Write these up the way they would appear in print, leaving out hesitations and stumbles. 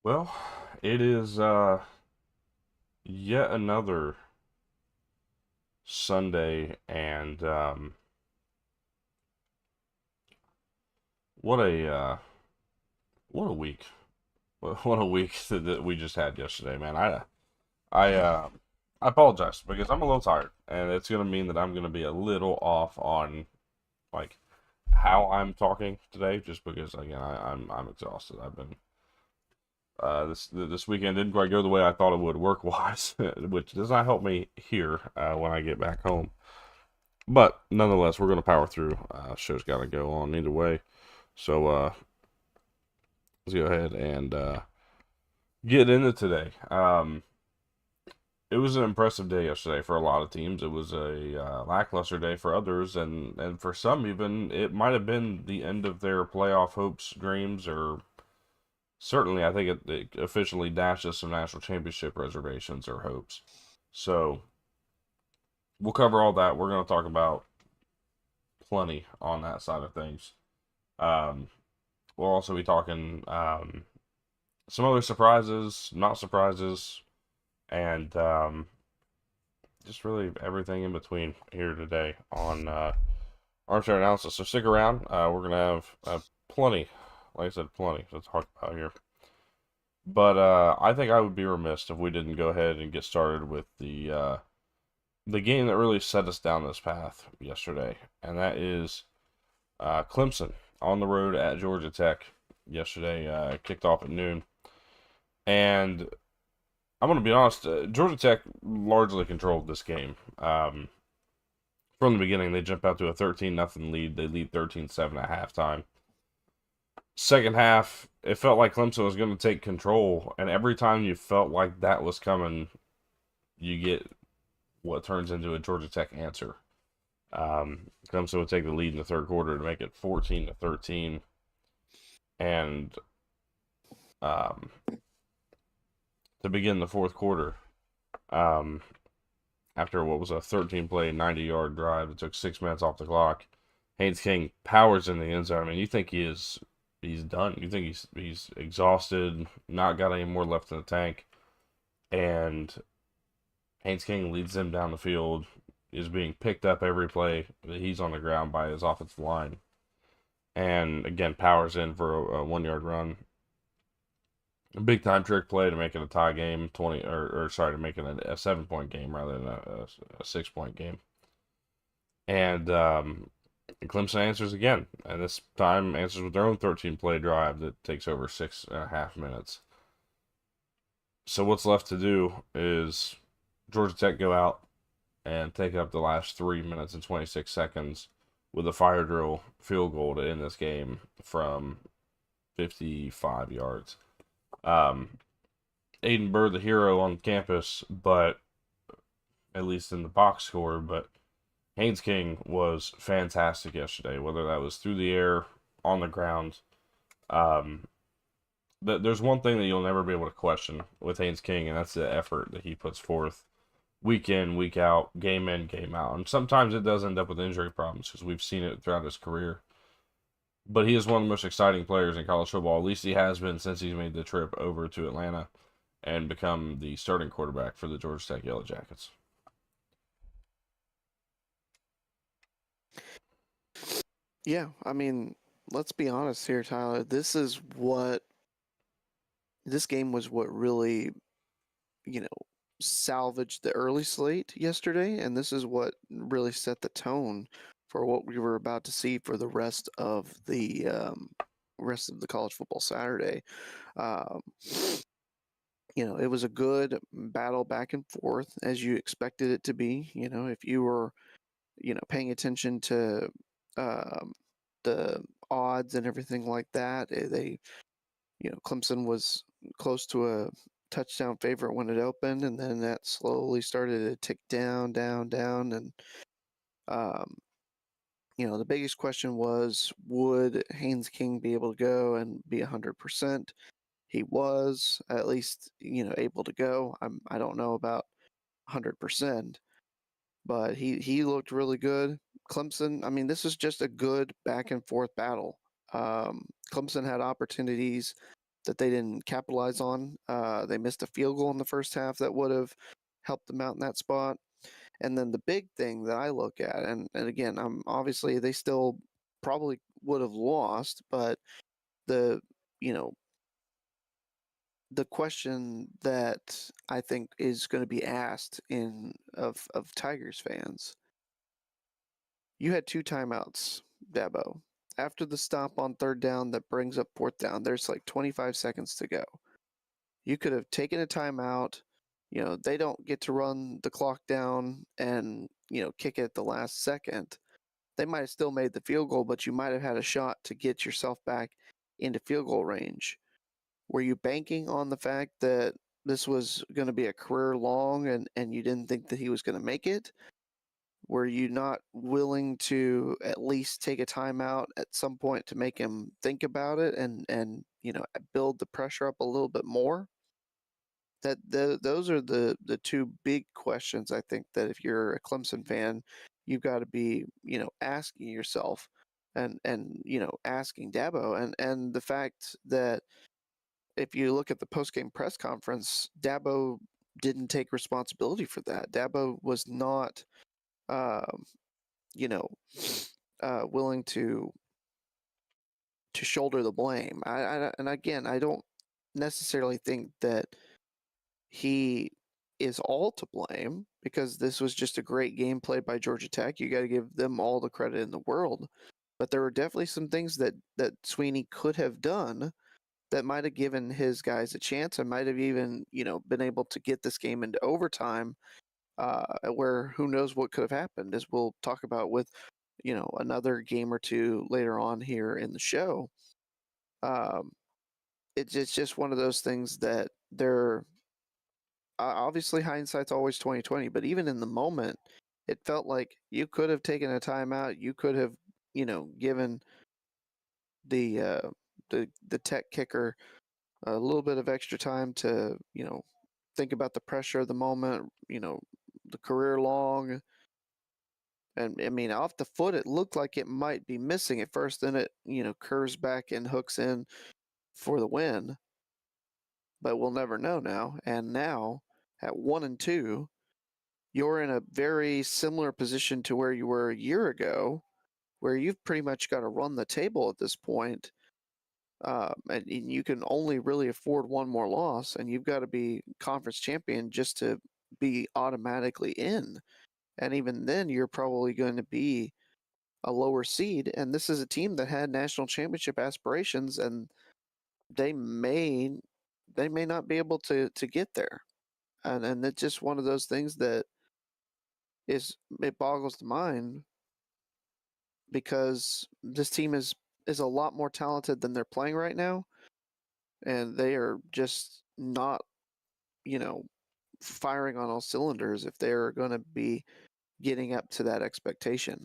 Well, it is yet another Sunday, and what a what a week! What a week that we just had yesterday, man. I I apologize because I'm a little tired, and it's gonna mean that I'm gonna be a little off on like how I'm talking today, just because again I'm exhausted. I've been this weekend didn't quite go the way I thought it would work wise, which does not help me here when I get back home. But nonetheless, we're going to power through. Show's got to go on either way. So let's go ahead and get into today. It was an impressive day yesterday for a lot of teams. It was a lackluster day for others, and for some even it might have been the end of their playoff hopes, dreams, or certainly I think it officially dashes some national championship reservations or hopes. So we'll cover all that. We're going to talk about plenty on that side of things. Um, we'll also be talking some other surprises, not surprises, and just really everything in between here today on Armchair Analysis. So stick around. We're going to have plenty, like I said, plenty to talk about here. But I think I would be remiss if we didn't go ahead and get started with the game that really set us down this path yesterday, and that is Clemson on the road at Georgia Tech yesterday. Kicked off at noon. And I'm going to be honest, Georgia Tech largely controlled this game. From the beginning, they jump out to a 13-0 lead. They lead 13-7 at halftime. Second half, it felt like Clemson was going to take control, and every time you felt like that was coming, you get what turns into a Georgia Tech answer. Clemson would take the lead in the third quarter to make it 14-13, and um, to begin the fourth quarter. Um, After what was a 13 play, 90-yard drive that took 6 minutes off the clock. Haynes King powers in the end zone. I mean, you think he's done. You think he's exhausted, not got any more left in the tank. And Haynes King leads them down the field, is being picked up every play that he's on the ground by his offensive line. And again, powers in for a 1 yard run. A big time trick play to make it a tie game, 20 or sorry, to make it a 7 point game rather than a 6 point game. And Clemson answers again, and this time answers with their own 13 play drive that takes over 6.5 minutes. So what's left to do is Georgia Tech go out and take up the last 3 minutes and 26 seconds with a fire drill field goal to end this game from 55 yards. Um, Aiden Bird, the hero on campus, but at least in the box score, but Haynes King was fantastic yesterday, whether that was through the air, on the ground. Um, there's one thing that you'll never be able to question with Haynes King, and that's the effort that he puts forth week in, week out, game in, game out. And sometimes it does end up with injury problems because we've seen it throughout his career. But he is one of the most exciting players in college football. At least he has been since he's made the trip over to Atlanta and become the starting quarterback for the Georgia Tech Yellow Jackets. Yeah, I mean, let's be honest here, Tyler. This game was what really, you know, salvaged the early slate yesterday, and this is what really set the tone for what we were about to see for the rest of the college football Saturday. Um, it was a good battle back and forth as you expected it to be. If you were, paying attention to um, the odds and everything like that, Clemson was close to a touchdown favorite when it opened, and then that slowly started to tick down, down, down, and um, the biggest question was, would Haynes King be able to go and be 100%? He was at least, able to go. I don't know about 100%, but he looked really good. Clemson, I mean, this is just a good back and forth battle. Clemson had opportunities that they didn't capitalize on. They missed a field goal in the first half that would have helped them out in that spot. And then the big thing that I look at, and again, obviously they still probably would have lost, but the you know the question that I think is going to be asked of Tigers fans. You had 2 timeouts, Dabo. After the stop on 3rd down that brings up 4th down, there's like 25 seconds to go. You could have taken a timeout. They don't get to run the clock down and, kick it at the last second. They might have still made the field goal, but you might have had a shot to get yourself back into field goal range. Were you banking on the fact that this was going to be a career long and you didn't think that he was going to make it? Were you not willing to at least take a timeout at some point to make him think about it and build the pressure up a little bit more? Those are the 2 big questions I think that if you're a Clemson fan, you've got to be, asking yourself and asking Dabo and the fact that if you look at the post-game press conference, Dabo didn't take responsibility for that. Dabo was not um, you know, willing to shoulder the blame. And again, I don't necessarily think that he is all to blame because this was just a great game played by Georgia Tech. You got to give them all the credit in the world. But there were definitely some things that Sweeney could have done that might have given his guys a chance and might have even, been able to get this game into overtime, where who knows what could have happened, as we'll talk about with, another game or two later on here in the show. Um, it's just one of those things that they're obviously hindsight's always 2020, but even in the moment, it felt like you could have taken a timeout. You could have, given the the Tech kicker a little bit of extra time to, think about the pressure of the moment, the career long. And I mean, off the foot, it looked like it might be missing at first. Then it, curves back and hooks in for the win. But we'll never know now. And now, at 1-2, you're in a very similar position to where you were a year ago, where you've pretty much got to run the table at this point. And you can only really afford one more loss, and you've got to be conference champion just to be automatically in. And even then, you're probably going to be a lower seed. And this is a team that had national championship aspirations, and they may not be able to get there. And it's just one of those things that it boggles the mind because this team is a lot more talented than they're playing right now, and they are just not, firing on all cylinders if they're going to be getting up to that expectation.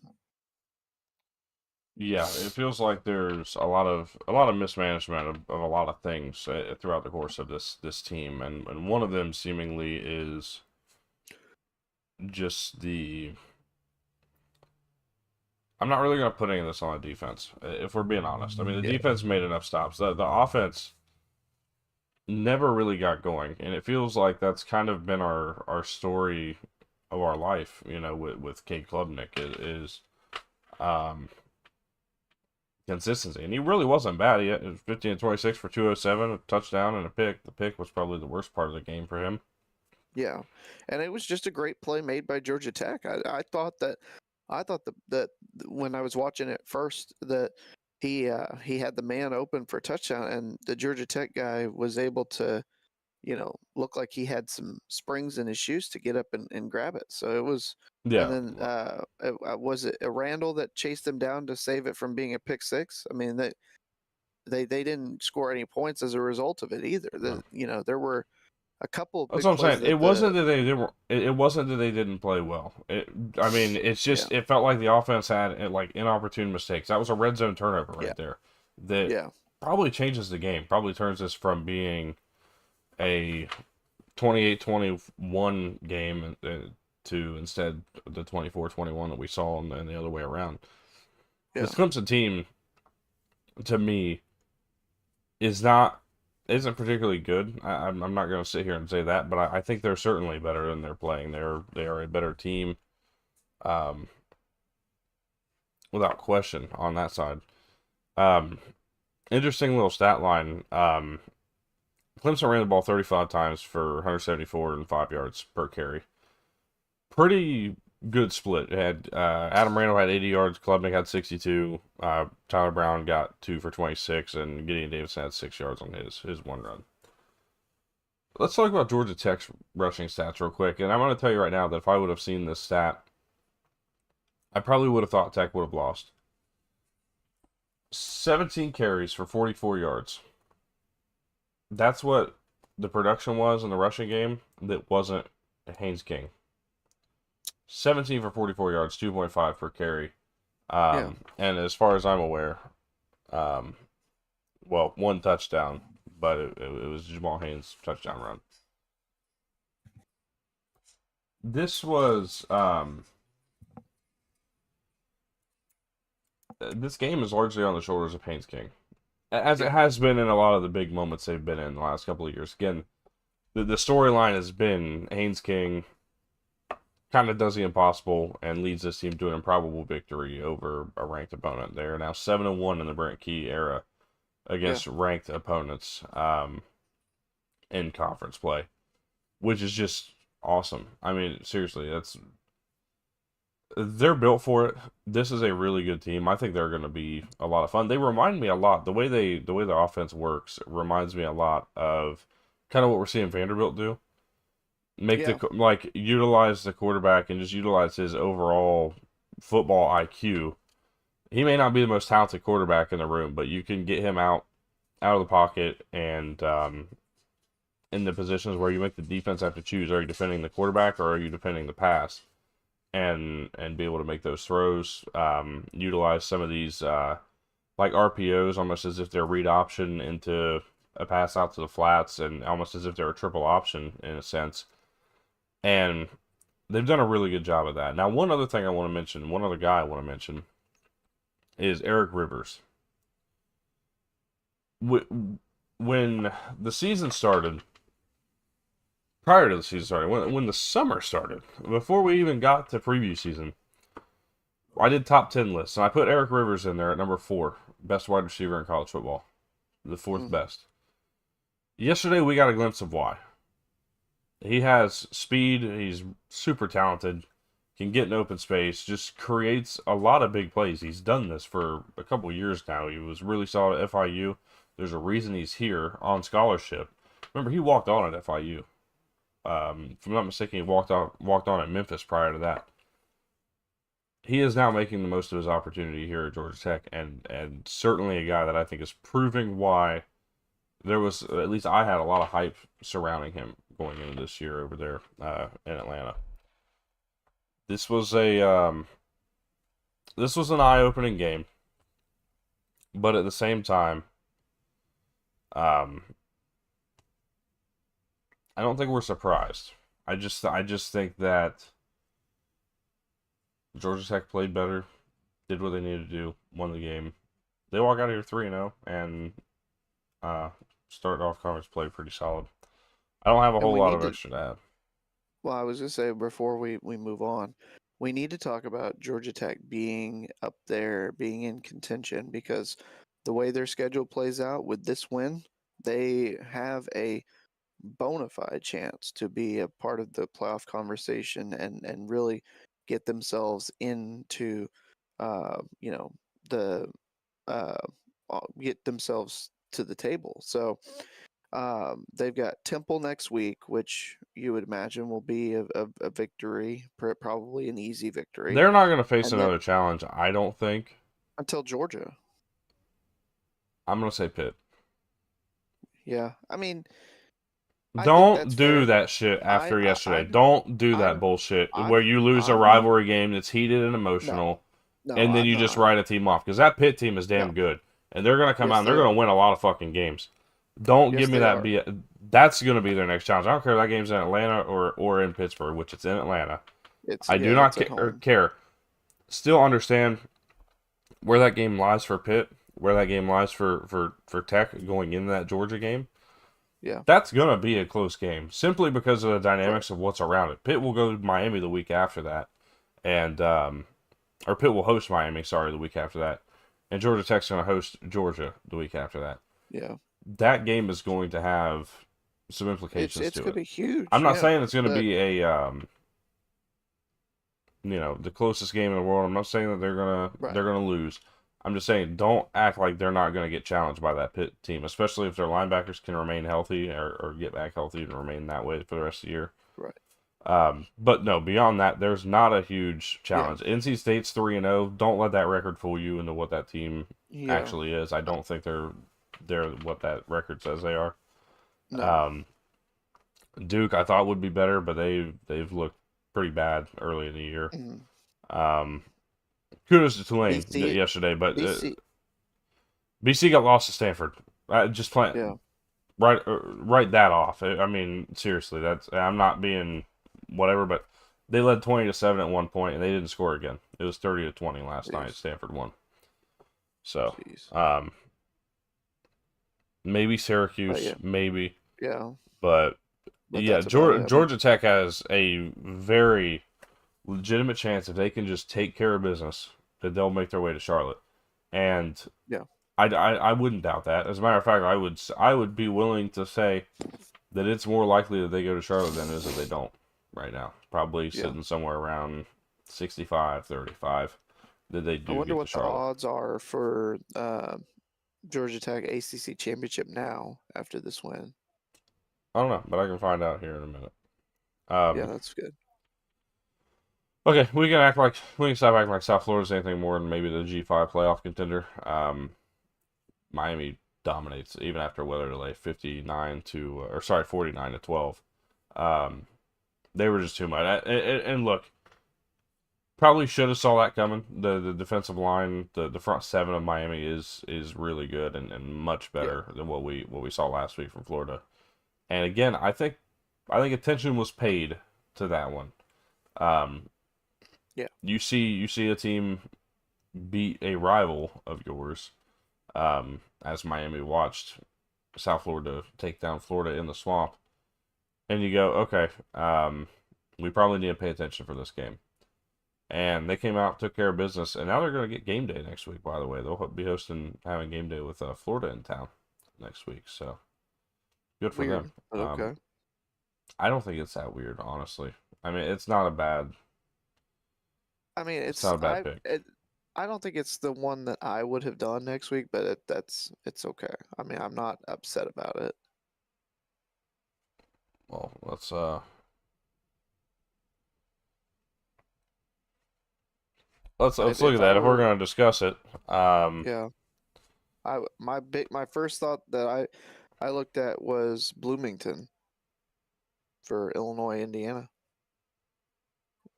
Yeah, it feels like there's a lot of mismanagement of a lot of things throughout the course of this team, and one of them seemingly is just the. I'm not really going to put any of this on the defense, if we're being honest. I mean, the Yeah. defense made enough stops. The offense never really got going, and it feels like that's kind of been our story of our life, with Cade Klubnik is um, consistency, and he really wasn't bad. He was 15 and 26 for 207, a touchdown and a pick. The pick was probably the worst part of the game for him. Yeah, and it was just a great play made by Georgia Tech. I thought that that when I was watching it first that he had the man open for a touchdown, and the Georgia Tech guy was able to, look like he had some springs in his shoes to get up and grab it. So it was, and Yeah, then was it a Randall that chased him down to save it from being a pick six? I mean, they didn't score any points as a result of it either. no. There were a couple of That's big what I'm plays saying. that the It wasn't that they didn't play well. I mean, it's yeah just it felt like the offense had like inopportune mistakes. That was a red zone turnover yeah right there. That yeah probably changes the game. Probably turns this from being a 28-21 game to instead the 24-21 that we saw and the other way around. yeah This Clemson team, to me, is not isn't particularly good. I'm not going to sit here and say that, but I think they're certainly better than they're playing. They are a better team, um, without question on that side. Um, Interesting little stat line. Clemson ran the ball 35 times for 174 and 5 yards per carry. Pretty good split. It had Adam Randall had 80 yards, Klubnik had 62, Tyler Brown got 2 for 26, and Gideon Davidson had 6 yards on his one run. Let's talk about Georgia Tech's rushing stats real quick. And I'm going to tell you right now that if I would have seen this stat, I probably would have thought Tech would have lost. 17 carries for 44 yards. That's what the production was in the rushing game that wasn't Haynes King. 17 for 44 yards, 2.5 per carry. Yeah. And as far as I'm aware, well, one touchdown, but it was Jamal Haynes' touchdown run. This game is largely on the shoulders of Haynes King, as it has been in a lot of the big moments they've been in the last couple of years. Again, the storyline has been Haynes King kind of does the impossible and leads this team to an improbable victory over a ranked opponent. They are now 7-1 in the Brent Key era Yeah. against ranked opponents, in conference play, which is just awesome. I mean, seriously, they're built for it. This is a really good team. I think they're going to be a lot of fun. They remind me a lot, the way the offense works reminds me a lot of kind of what we're seeing Vanderbilt do. Yeah. Utilize the quarterback and just utilize his overall football IQ. He may not be the most talented quarterback in the room, but you can get him out of the pocket and in the positions where you make the defense have to choose: are you defending the quarterback or are you defending the pass? And be able to make those throws. Utilize some of these like RPOs almost as if they're read option into a pass out to the flats, and almost as if they're a triple option in a sense. And they've done a really good job of that. Now, one other thing I want to mention, one other guy I want to mention is Eric Rivers. When the season started, prior to the season starting, when the summer started, before we even got to preview season, I did top 10 lists, and I put Eric Rivers in there at number 4, best wide receiver in college football, the fourth Mm-hmm. best. Yesterday, we got a glimpse of why. He has speed, he's super talented, can get in open space, just creates a lot of big plays. He's done this for a couple years now. He was really solid at FIU. There's a reason he's here on scholarship. Remember, he walked on at FIU. If I'm not mistaken, he walked on at Memphis prior to that. He is now making the most of his opportunity here at Georgia Tech, and certainly a guy that I think is proving why there was, at least I had a lot of hype surrounding him going into this year over there in Atlanta. This was an eye-opening game, but at the same time, um, I don't think we're surprised. I just think that Georgia Tech played better, did what they needed to do, won the game. They walk out of here 3-0 and started off conference play pretty solid. I don't have a And whole we lot need of to, extra to add. well, I was going to say before we move on, we need to talk about Georgia Tech being up there, being in contention, because the way their schedule plays out with this win, they have a bona fide chance to be a part of the playoff conversation and really get themselves into, you know, the uh, get themselves to the table. So they've got Temple next week, which you would imagine will be a victory, probably an easy victory, They're not going to face and then another challenge, I don't think. until Georgia. I'm going to say Pitt. Yeah, I mean, I think that's Don't do fair. that shit I after I yesterday. I'm Don't do that I'm bullshit where I'm you lose a I'm rivalry game that's heated and no, emotional, no, and then I'm you just not. write a team off. Because that Pitt team is No, damn good. And they're going to come out yes and they're they going are. to win a lot of fucking games. Don't Yes give me they that. are. That's going to be their next challenge. I don't care if that game's in Atlanta or in Pittsburgh, which it's in Atlanta. I do not It's at or home. care. Still understand where that game lies for Pitt, where that game lies for Tech going into that Georgia game. Yeah. That's going to be a close game simply because of the dynamics of what's around it. Pitt will go to Miami the week after that, and or Pitt will host Miami, sorry, the week after that, and Georgia Tech's going to host Georgia the week after that. Yeah. That game is going to have some It's implications it's to gonna it. be huge. I'm not Yeah. saying it's going to But be a the closest game in the world. I'm not saying that right. they're gonna lose. I'm just saying don't act like they're not gonna get challenged by that Pitt team, especially if their linebackers can remain healthy or get back healthy and remain that way for the rest of the year. Right. But no, beyond that, there's not a huge Yeah. challenge. NC State's 3-0. Don't let that record fool you into what that team Yeah. actually is. I don't think they're what that record says they are. No. Um, Duke, I thought would be better, but they've looked pretty bad early in the year. Mhm. Um, Kudos to Tulane BC yesterday, but BC. BC got lost to Stanford. Just Yeah. write that off. I mean, seriously, I'm not being whatever, but they led 20-7 at one point and they didn't score again. It was 30-20 last night. Jeez. Stanford won. So, Jeez. maybe But Syracuse, yeah. maybe, Yeah. but But yeah, that's about it. I mean, Georgia Tech has a very legitimate chance if they can just take care of business that they'll make their way to Charlotte. And yeah. I wouldn't doubt that. As a matter of fact, I would be willing to say that it's more likely that they go to Charlotte than it is that they don't right now. Probably Yeah. sitting somewhere around 65-35 that they I do wonder get to what the Charlotte. odds are for Georgia Tech ACC championship now after this win. I don't know, but I can find out here in a minute. Yeah, that's good. Okay, we can stop acting like South Florida's anything more than maybe the G5 playoff contender. Miami dominates even after a weather delay, 49-12. They were just too much. And look, probably should have saw that coming. The defensive line, the front seven of Miami is really good and much better than what we saw last week from Florida. And again, I think attention was paid to that one. Yeah. You see a team beat a rival of yours, as Miami watched South Florida take down Florida in the swamp, and you go, okay, we probably need to pay attention for this game. And they came out, took care of business, and now they're going to get game day next week. By the way, they'll be having game day with Florida in town next week, so good for Weird, them. but okay. I don't think it's that weird, honestly. I mean, it's not a bad. I mean, It's not a bad pick. I don't think it's the one that I would have done next week, but it's okay. I mean, I'm not upset about it. Well, let's look at that if we're going to discuss it. Yeah. My first thought that I looked at was Bloomington for Illinois, Indiana,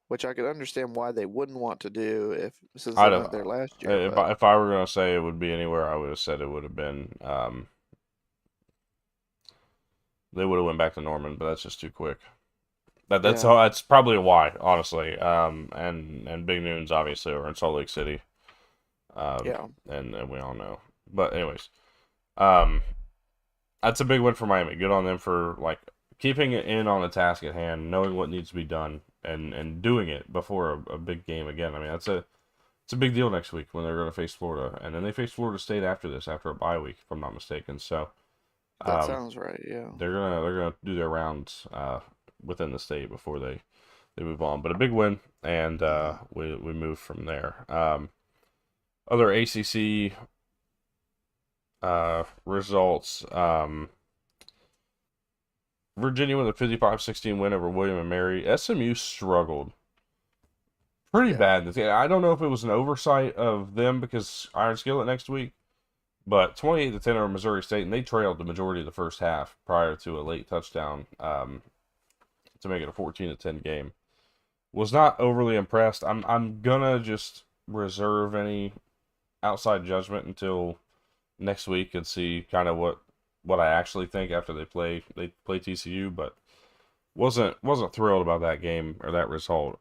which I could understand why they wouldn't want to do since I they don't. went there last year. If I were going to say it would be anywhere, I would have said it would have been. They would have went back to Norman, but that's just too quick. That's Yeah. all. That's probably why, honestly. And Big Noons obviously are in Salt Lake City. Yeah. And we all know. But anyways, that's a big win for Miami. Good on them for keeping it in on the task at hand, knowing what needs to be done, and doing it before a big game again. I mean, it's a big deal next week when they're going to face Florida, and then they face Florida State after this, after a bye week, if I'm not mistaken. So That sounds right. Yeah. they're gonna do their rounds within the state before they move on. But a big win, and we move from there. Other ACC results. Virginia with a 55-16 win over William and Mary. SMU struggled pretty bad. I don't know if it was an oversight of them because Iron Skillet next week, but 28-10 over Missouri State, and they trailed the majority of the first half prior to a late touchdown to make it a 14-10 game. Was not overly impressed. I'm gonna just reserve any outside judgment until next week and see kind of what I actually think after they play TCU, but wasn't thrilled about that game or that result.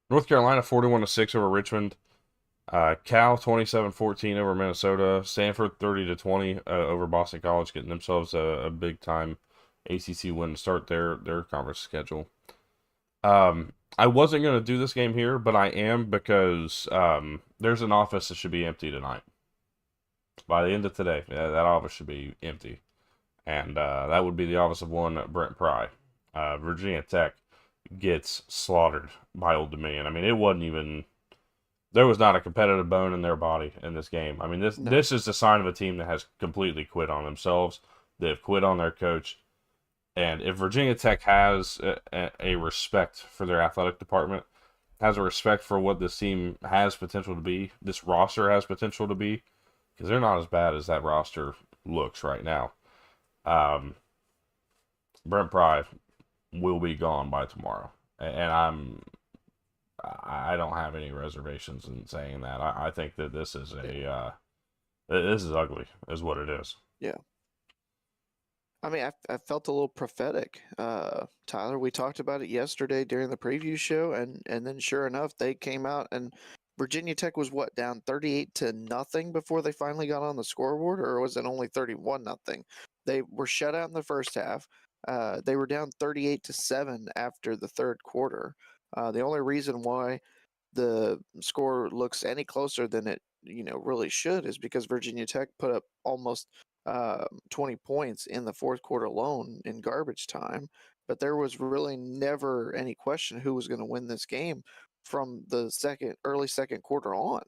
North Carolina 41-6 over Richmond. Cal 27-14 over Minnesota. Stanford 30-20 over Boston College, getting themselves a big time ACC win to start their conference schedule. I wasn't gonna do this game here, but I am because there's an office that should be empty tonight. By the end of today, that office should be empty, and that would be the office of one Brent Pry. Virginia Tech gets slaughtered by Old Dominion. I mean, it wasn't even. There was not a competitive bone in their body in this game. I mean, this No. this is the sign of a team that has completely quit on themselves. They've quit on their coach. And if Virginia Tech has a respect for their athletic department, has a respect for what this team has potential to be, this roster has potential to be, because they're not as bad as that roster looks right now. Um, Brent Pry will be gone by tomorrow, and I don't have any reservations in saying that. I think that this is this is ugly, is what it is. Yeah. I mean, I felt a little prophetic, Tyler. We talked about it yesterday during the preview show, and then sure enough, they came out and Virginia Tech was what, down 38-0 before they finally got on the scoreboard, or was it only 31-0? They were shut out in the first half. They were down 38-7 after the third quarter. The only reason why the score looks any closer than it really should is because Virginia Tech put up almost 20 points in the fourth quarter alone in garbage time. But there was really never any question who was going to win this game from the early second quarter on.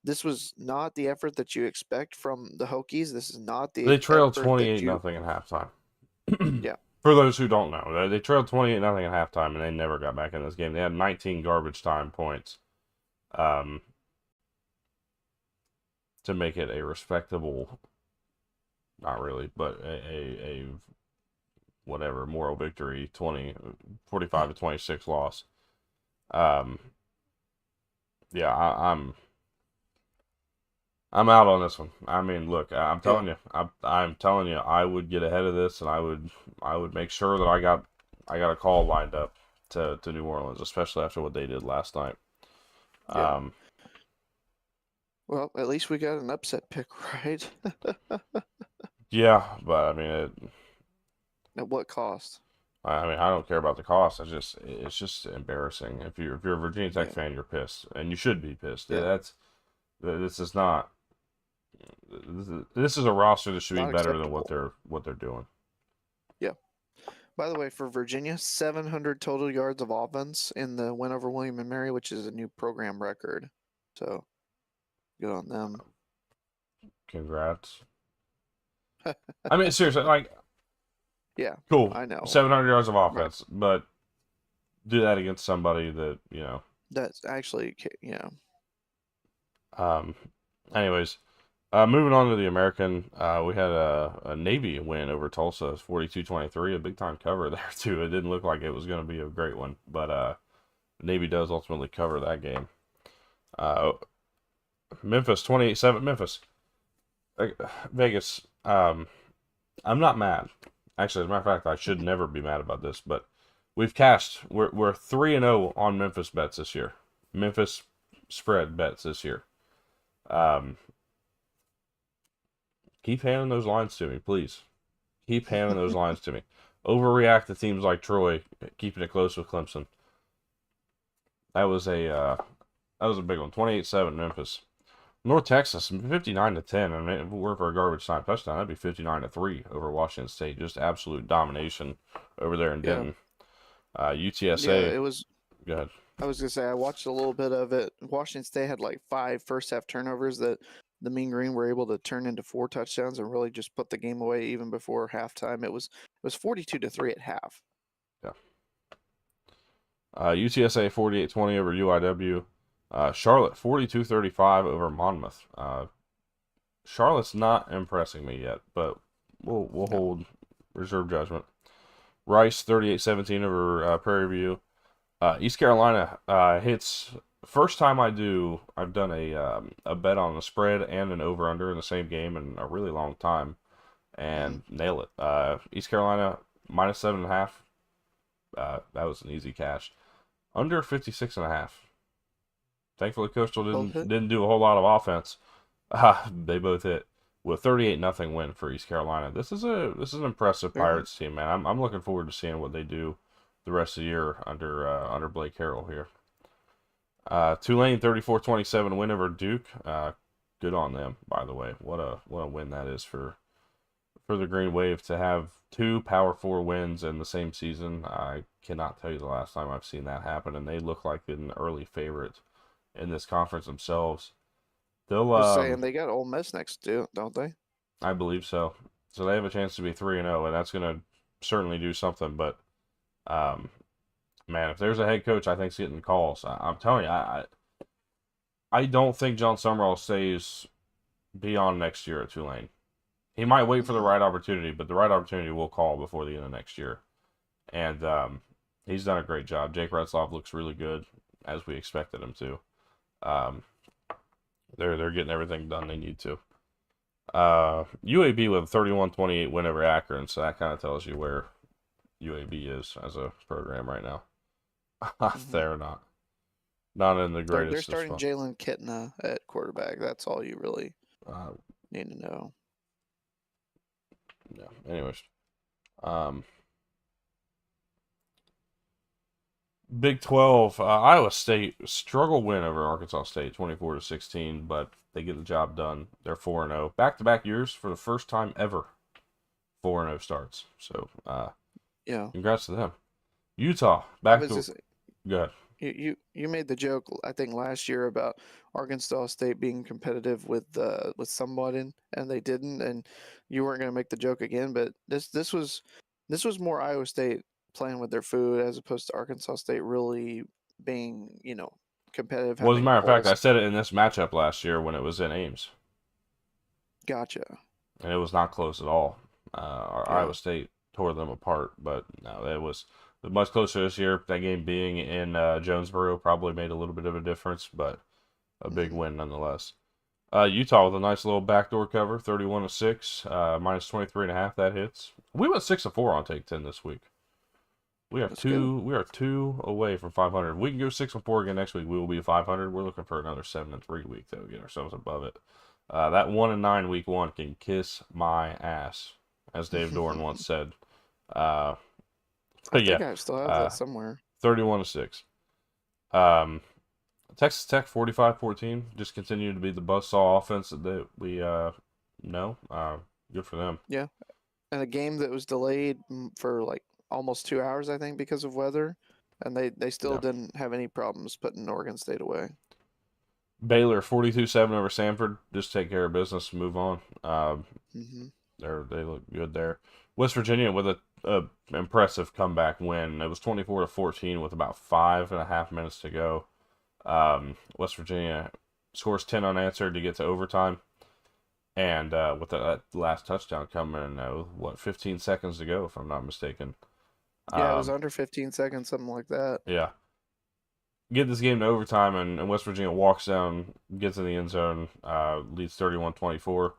This was not the effort that you expect from the Hokies. This is not They the trailed effort that 28 you. nothing at halftime. Yeah. For those who don't know, they trailed 28 nothing at halftime, and they never got back in this game. They had 19 garbage time points um, to make it a respectable, not really, but a whatever moral victory, 45-26 loss. Um, yeah, I'm out on this one. I mean, look, I'm Yeah. telling you, I'm telling you, I would get ahead of this, and I would make sure that I got a call lined up to New Orleans, especially after what they did last night. Yeah. Um, Well, at least we got an upset pick, right? yeah, but I mean, At what cost? I don't care about the cost. It's just embarrassing. If you're a Virginia Tech Yeah. fan, you're pissed, and you should be pissed. Yeah. This is not. This is a roster that should be Not better than acceptable. what they're doing. Yeah. By the way, for Virginia, 700 total yards of offense in the win over William and Mary, which is a new program record. So good on them. Congrats. I mean, seriously, like, Yeah, cool, I know. 700 yards of Right. offense, but do that against somebody that That's actually, Um, anyways, moving on to the American, we had a Navy win over Tulsa, 42-23, a big time cover there too. It didn't look like it was going to be a great one, but Navy does ultimately cover that game. Memphis 28-7, Memphis. Vegas. I'm not mad. Actually, as a matter of fact, I should never be mad about this, but we've cashed. We're 3-0 on Memphis bets this year. Memphis spread bets this year. Keep handing those lines to me, please. Keep handing those lines to me. Overreact to teams like Troy, keeping it close with Clemson. That was a big one. 28-7 Memphis. North Texas 59-10. I mean, if it were for a garbage time touchdown, that'd be 59-3 over Washington State. Just absolute domination over there in Denton. UTSA. Yeah, it was. Go ahead. I was gonna say I watched a little bit of it. Washington State had like 5 first half turnovers that the Mean Green were able to turn into 4 touchdowns and really just put the game away even before halftime. It was 42-3 at half. Yeah. UTSA 48-20 over UIW. Charlotte 42-35 over Monmouth. Charlotte's not impressing me yet, but we'll No. hold reserve judgment. Rice 38-17 over Prairie View. East Carolina hits first time I've done a bet on the spread and an over under in the same game in a really long time, and nail it. East Carolina -7.5. That was an easy cash. Under 56.5. Thankfully, Coastal Both hit. didn't do a whole lot of offense. They both hit with 38-0 win for East Carolina. This is an impressive Very. Pirates team, man. I'm looking forward to seeing what they do the rest of the year under Blake Harrell here. Tulane 34-27 win over Duke. Good on them, by the way. What a win that is for the Green Wave to have 2 Power 4 wins in the same season. I cannot tell you the last time I've seen that happen, and they look like an early favorite in this conference themselves. They'll Just saying, they got Ole Miss next, too, don't they? I believe so. So they have a chance to be 3-0, and that's going to certainly do something. But man, if there's a head coach I think's getting calls, I'm telling you, I don't think John Summerall stays beyond next year at Tulane. He might wait for the right opportunity, but the right opportunity will call before the end of next year. And he's done a great job. Jake Retzloff looks really good, as we expected him to. They're getting everything done they need to. UAB with a 31-28 win over Akron, so that kind of tells you where UAB is as a program right now. They're not in the greatest. They're starting Jalen Kitna at quarterback. That's all you really need to know. Yeah. Anyways, Big 12, Iowa State struggle win over Arkansas State, 24-16, but they get the job done. They're 4-0, back-to-back years for the first time ever. 4-0 starts. So, yeah, congrats to them. Utah back to. Go ahead. You made the joke, I think, last year about Arkansas State being competitive with somebody, and they didn't, and you weren't going to make the joke again. But this was more Iowa State playing with their food as opposed to Arkansas State really being, competitive. Well, as a matter of fact, I said it in this matchup last year when it was in Ames. Gotcha. And it was not close at all. Iowa State tore them apart, but no, it was much closer this year. That game being in Jonesboro probably made a little bit of a difference, but a big win nonetheless. Utah with a nice little backdoor cover, 31-6, minus 23.5. That hits. We went 6-4 on Take 10 this week. We are We are 2 away from 500. If we can go 6-4 again next week, we will be 500. We're looking for another 7-3 week to get ourselves above it. That 1-9 week 1 can kiss my ass, as Dave Doran once said. I think I still have that somewhere. 31-6. Texas Tech 45-14. Just continue to be the buzzsaw offense that we know. Good for them. Yeah, and a game that was delayed for like almost 2 hours, I think, because of weather, and they still didn't have any problems putting Oregon State away. Baylor 42-7 over Samford. Just take care of business and move on. They look good there. West Virginia with a impressive comeback win. It was 24-14 with about 5.5 minutes to go. West Virginia scores 10 unanswered to get to overtime, and with that last touchdown coming in, 15 seconds to go, if I'm not mistaken. Yeah, it was under 15 seconds, something like that. Yeah. Get this game to overtime, and West Virginia walks down, gets in the end zone, leads 31-24.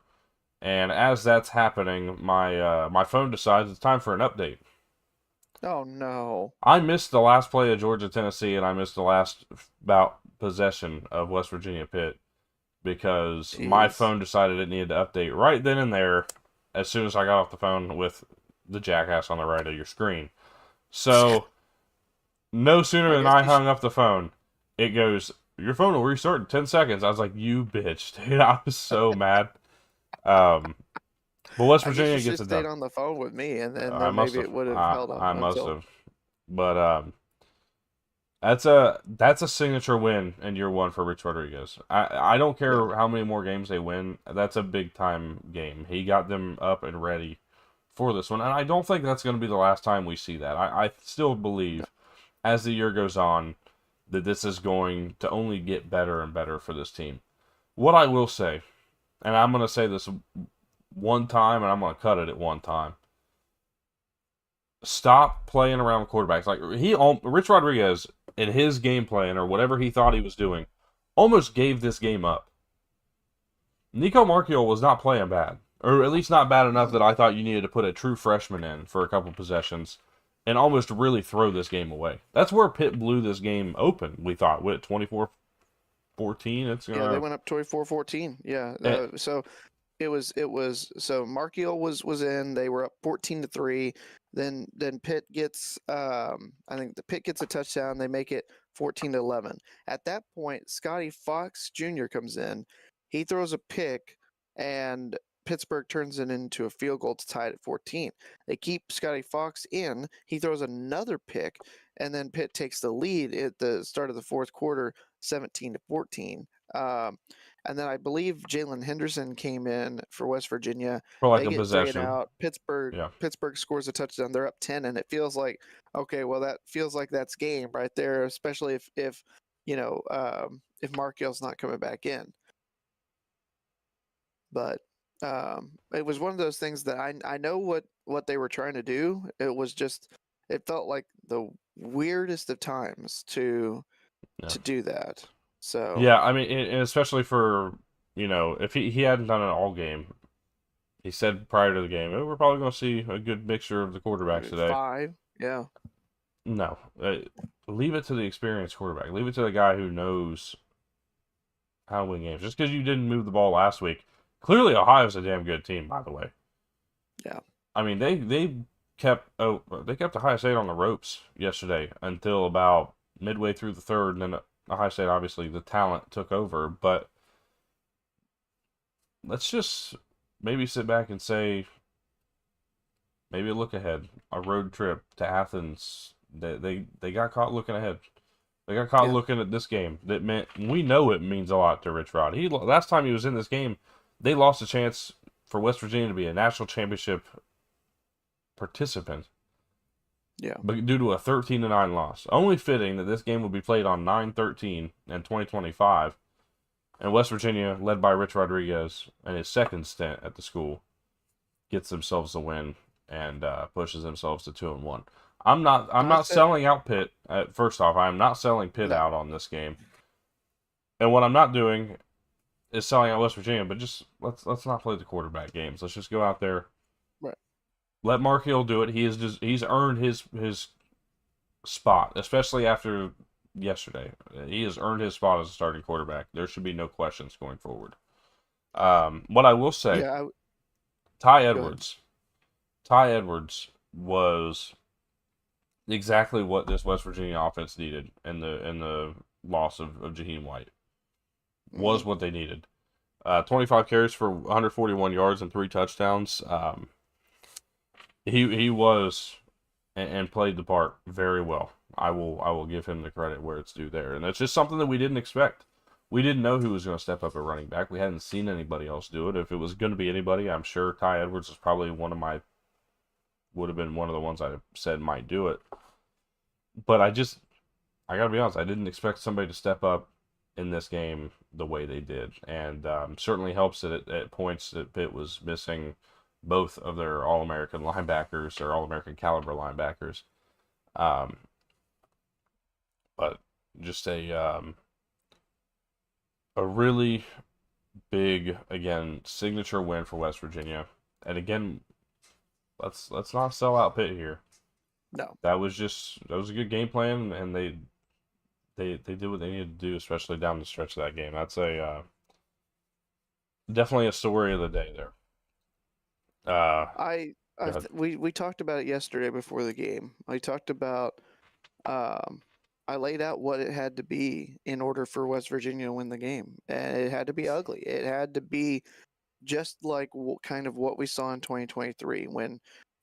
And as that's happening, my phone decides it's time for an update. Oh, no. I missed the last play of Georgia-Tennessee, and I missed the last possession of West Virginia Pitt because my phone decided it needed to update right then and there as soon as I got off the phone with the jackass on the right of your screen. So, no sooner than I hung up the phone, it goes, your phone will restart in 10 seconds. I was like, you bitch, dude. I was so mad. But West Virginia gets it done. Stayed on the phone with me, and then maybe it would have held up. I must have. But that's a signature win in year 1 for Rich Rodriguez. I don't care how many more games they win. That's a big time game. He got them up and ready for this one, and I don't think that's going to be the last time we see that. I still believe, as the year goes on, that this is going to only get better and better for this team. What I will say, and I'm going to say this one time, and I'm going to cut it at one time. Stop playing around with quarterbacks. Like Rich Rodriguez, in his game plan or whatever he thought he was doing, almost gave this game up. Nico Marchiol was not playing bad, or at least not bad enough that I thought you needed to put a true freshman in for a couple possessions and almost really throw this game away. That's where Pitt blew this game open, we thought, with 24-14. 14. It's Yeah, they gonna. went up 24-14. Yeah. Eh, So so Markiel was in. They were up 14-3. Then Pitt gets I think the Pitt gets a touchdown. They make it 14-11. At that point, Scotty Fox Jr. comes in. He throws a pick, and Pittsburgh turns it into a field goal to tie it at 14. They keep Scotty Fox in. He throws another pick, and then Pitt takes the lead at the start of the fourth quarter, 17-14. And then I believe Jalen Henderson came in for West Virginia. for like They a get 3 and possession. out. Yeah. Pittsburgh scores a touchdown. They're up 10, and it feels like, okay, well, that feels like that's game right there, especially if if Markel's not coming back in. But it was one of those things that I know what they were trying to do. It felt like the weirdest of times to Yeah. do that. So Yeah, I mean, and especially for, if he hadn't done it all game, he said prior to the game, "Oh, we're probably going to see a good mixture of the quarterbacks today." 5, yeah. No, leave it to the experienced quarterback. Leave it to the guy who knows how to win games. Just because you didn't move the ball last week, clearly Ohio's a damn good team, by the way. Yeah. I mean, they kept Ohio State on the ropes yesterday until about midway through the third, and then Ohio State, obviously the talent took over. But let's just maybe sit back and say, maybe a look ahead, a road trip to Athens. They got caught looking ahead. They got caught Yeah. looking at this game. That meant, we know it means a lot to Rich Rod. Last time he was in this game, they lost a chance for West Virginia to be a national championship participant. Yeah. But due to a 13-9 loss. Only fitting that this game will be played on 9/13 in 2025, and West Virginia, led by Rich Rodriguez and his second stint at the school, gets themselves a win and pushes themselves to 2-1. I'm not selling out Pitt. First off, I am not selling Pitt No. out on this game. And what I'm not doing is selling out West Virginia, but just let's not play the quarterback games. Let's just go out there. Right. Let Mark Hill do it. He's earned his spot, especially after yesterday. He has earned his spot as a starting quarterback. There should be no questions going forward. What I will say, Yeah. Ty Go ahead. Edwards. Ty Edwards was exactly what this West Virginia offense needed in the loss of Jaheim White. Was what they needed. 25 carries for 141 yards and 3 touchdowns. He was and played the part very well. I will give him the credit where it's due there, and that's just something that we didn't expect. We didn't know who was going to step up at running back. We hadn't seen anybody else do it. If it was going to be anybody, I'm sure Ty Edwards is probably would have been one of the ones I said might do it. But I gotta be honest, I didn't expect somebody to step up in this game the way they did, and certainly helps that at points that Pitt was missing both of their All-American linebackers or All-American caliber linebackers. But just a really big, again, signature win for West Virginia. And again, let's not sell out Pitt here. No. That was a good game plan, and they did what they needed to do, especially down the stretch of that game. That's definitely a story of the day there. We talked about it yesterday before the game. I talked about I laid out what it had to be in order for West Virginia to win the game, and it had to be ugly. It had to be just like kind of what we saw in 2023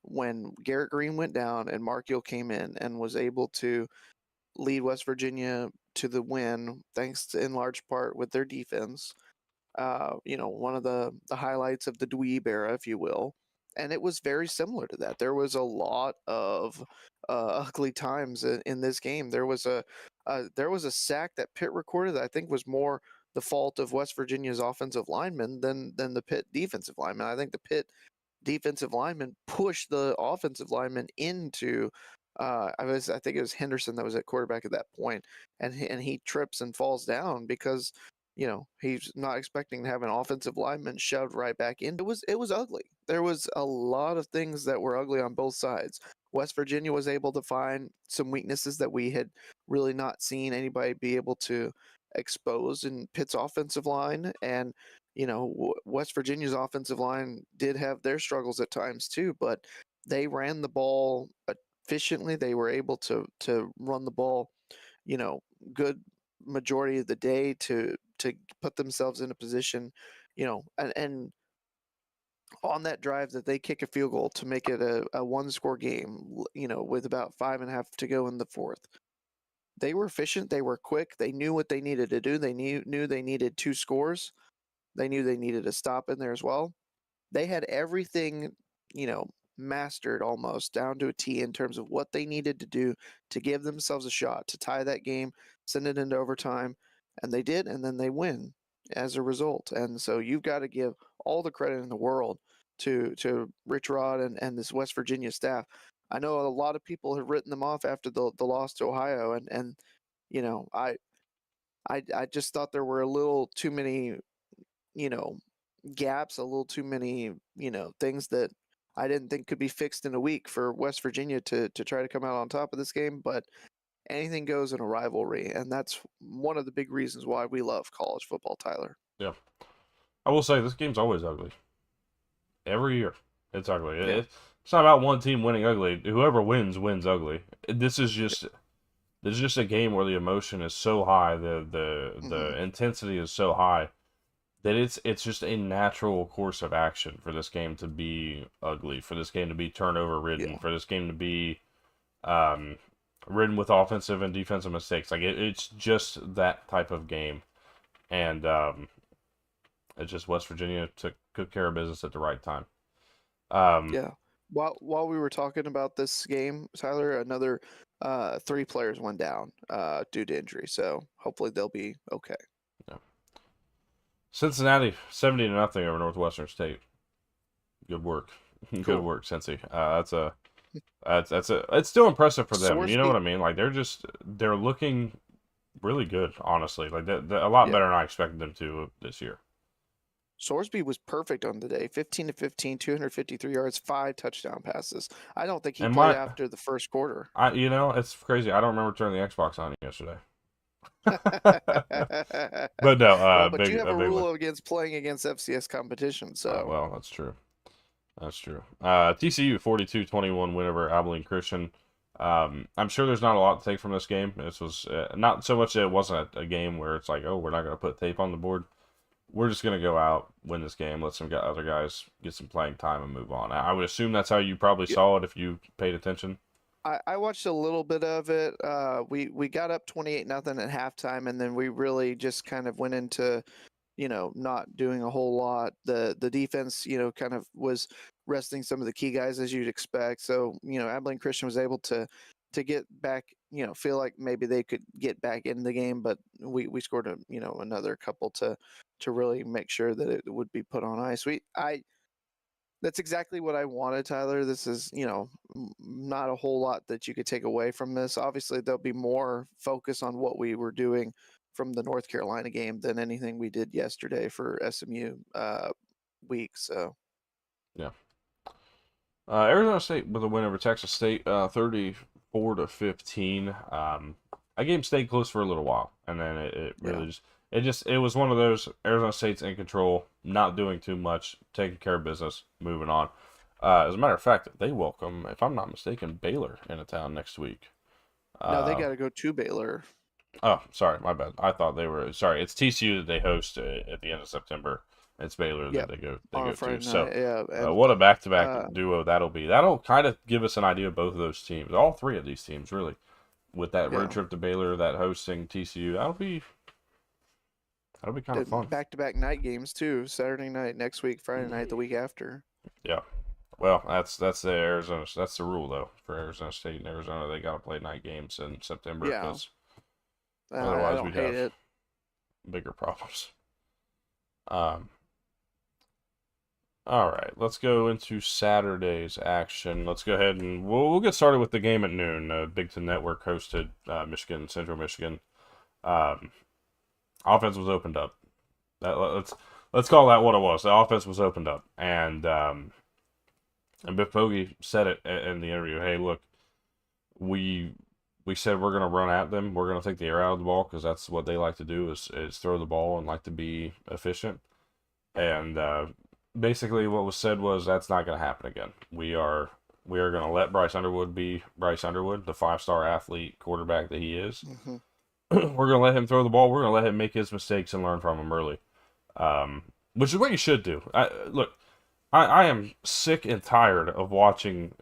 when Garrett Green went down and Mark Gill came in and was able to lead West Virginia to the win, thanks to, in large part, with their defense. One of the highlights of the dweeb era, if you will. And it was very similar to that. There was a lot of ugly times in this game. There was a sack that Pitt recorded that I think was more the fault of West Virginia's offensive lineman than the Pitt defensive lineman. I think the Pitt defensive lineman pushed the offensive lineman into. I think it was Henderson that was at quarterback at that point, and he trips and falls down because he's not expecting to have an offensive lineman shoved right back in. It was ugly. There was a lot of things that were ugly on both sides. West Virginia was able to find some weaknesses that we had really not seen anybody be able to exposed in Pitt's offensive line, and West Virginia's offensive line did have their struggles at times too, but they ran the ball efficiently. They were able to run the ball, good majority of the day to put themselves in a position, and on that drive that they kick a field goal to make it a one-score game, with about 5.5 to go in the fourth. They were efficient. They were quick. They knew what they needed to do. They knew they needed 2 scores. They knew they needed a stop in there as well. They had everything, mastered almost down to a T in terms of what they needed to do to give themselves a shot to tie that game, send it into overtime, and they did, and then they win as a result. And so you've got to give all the credit in the world to Rich Rod and this West Virginia staff. I know a lot of people have written them off after the loss to Ohio, and I just thought there were a little too many, you know, gaps, a little too many, things that I didn't think could be fixed in a week for West Virginia to try to come out on top of this game. But anything goes in a rivalry, and that's one of the big reasons why we love college football, Tyler. Yeah. I will say this game's always ugly. Every year, it's ugly. Yeah. It's not about one team winning ugly. Whoever wins ugly. This is just a game where the emotion is so high, the intensity is so high that it's just a natural course of action for this game to be ugly, for this game to be turnover ridden, Yeah. for this game to be ridden with offensive and defensive mistakes. Like it's just that type of game, and it's just West Virginia took good care of business at the right time. Yeah. While we were talking about this game, Tyler, another 3 players went down due to injury. So hopefully they'll be okay. Yeah. Cincinnati 70-0 over Northwestern State. Good work, Cool. good work, Cincy. It's still impressive for them. You know Sorsby, what I mean? Like they're looking really good, honestly. Like they're a lot yeah. better than I expected them to this year. Sorsby was perfect on the day. 15 to 15, 253 yards, 5 touchdown passes. I don't think he And played after the first quarter. it's crazy. I don't remember turning the Xbox on yesterday. Well, But no, but you have a a big one. rule against playing against FCS competition, so Well, that's true. That's true. TCU 42-21 win over Abilene Christian. I'm sure there's not a lot to take from this game. This was not so much that it wasn't a game where it's like, oh, we're not going to put tape on the board. We're just going to go out, win this game, let some other guys get some playing time and move on. I would assume that's how you probably yeah. saw it if you paid attention. I watched a little bit of it. We got up 28-0 at halftime, and then we really just kind of went into, not doing a whole lot. The defense, kind of was resting some of the key guys as you'd expect. So, Abilene Christian was able to get back, feel like maybe they could get back in the game, but we scored another couple to really make sure that it would be put on ice. That's exactly what I wanted, Tyler. This is, not a whole lot that you could take away from this. Obviously, there'll be more focus on what we were doing from the North Carolina game than anything we did yesterday for SMU week. So, Yeah. Arizona State with a win over Texas State, 34-15. That game stayed close for a little while, and then it really it was one of those Arizona State's in control, not doing too much, taking care of business, moving on. As a matter of fact, they welcome, if I'm not mistaken, Baylor into town next week. no, they got to go to Baylor. Oh, sorry, my bad. I thought they were sorry. It's TCU that they host at the end of September. It's Baylor that they go on a to. Friday So, night. Yeah, and what a back-to-back duo that'll be. That'll kind of give us an idea of both of those teams, all 3 of these teams, really. With that road trip to Baylor, that hosting TCU, that'll be kind of fun. Back-to-back night games too. Saturday night next week, Friday night the week after. Yeah. Well, that's the Arizona. That's the rule though for Arizona State and Arizona. They got to play night games in September because otherwise we'd have bigger problems. All right, let's go into Saturday's action. Let's go ahead and we'll get started with the game at noon. Big Ten Network hosted Central Michigan. Offense was opened up. Let's call that what it was. The offense was opened up, and Biff Poggi said it in the interview. Hey, look, we we said we're going to run at them. We're going to take the air out of the ball because that's what they like to do is throw the ball and like to be efficient. And basically, what was said was that's not going to happen again. We are going to let Bryce Underwood be Bryce Underwood, the 5-star athlete quarterback that he is. Mm-hmm. We're going to let him throw the ball. We're going to let him make his mistakes and learn from them early, which is what you should do. I am sick and tired of watching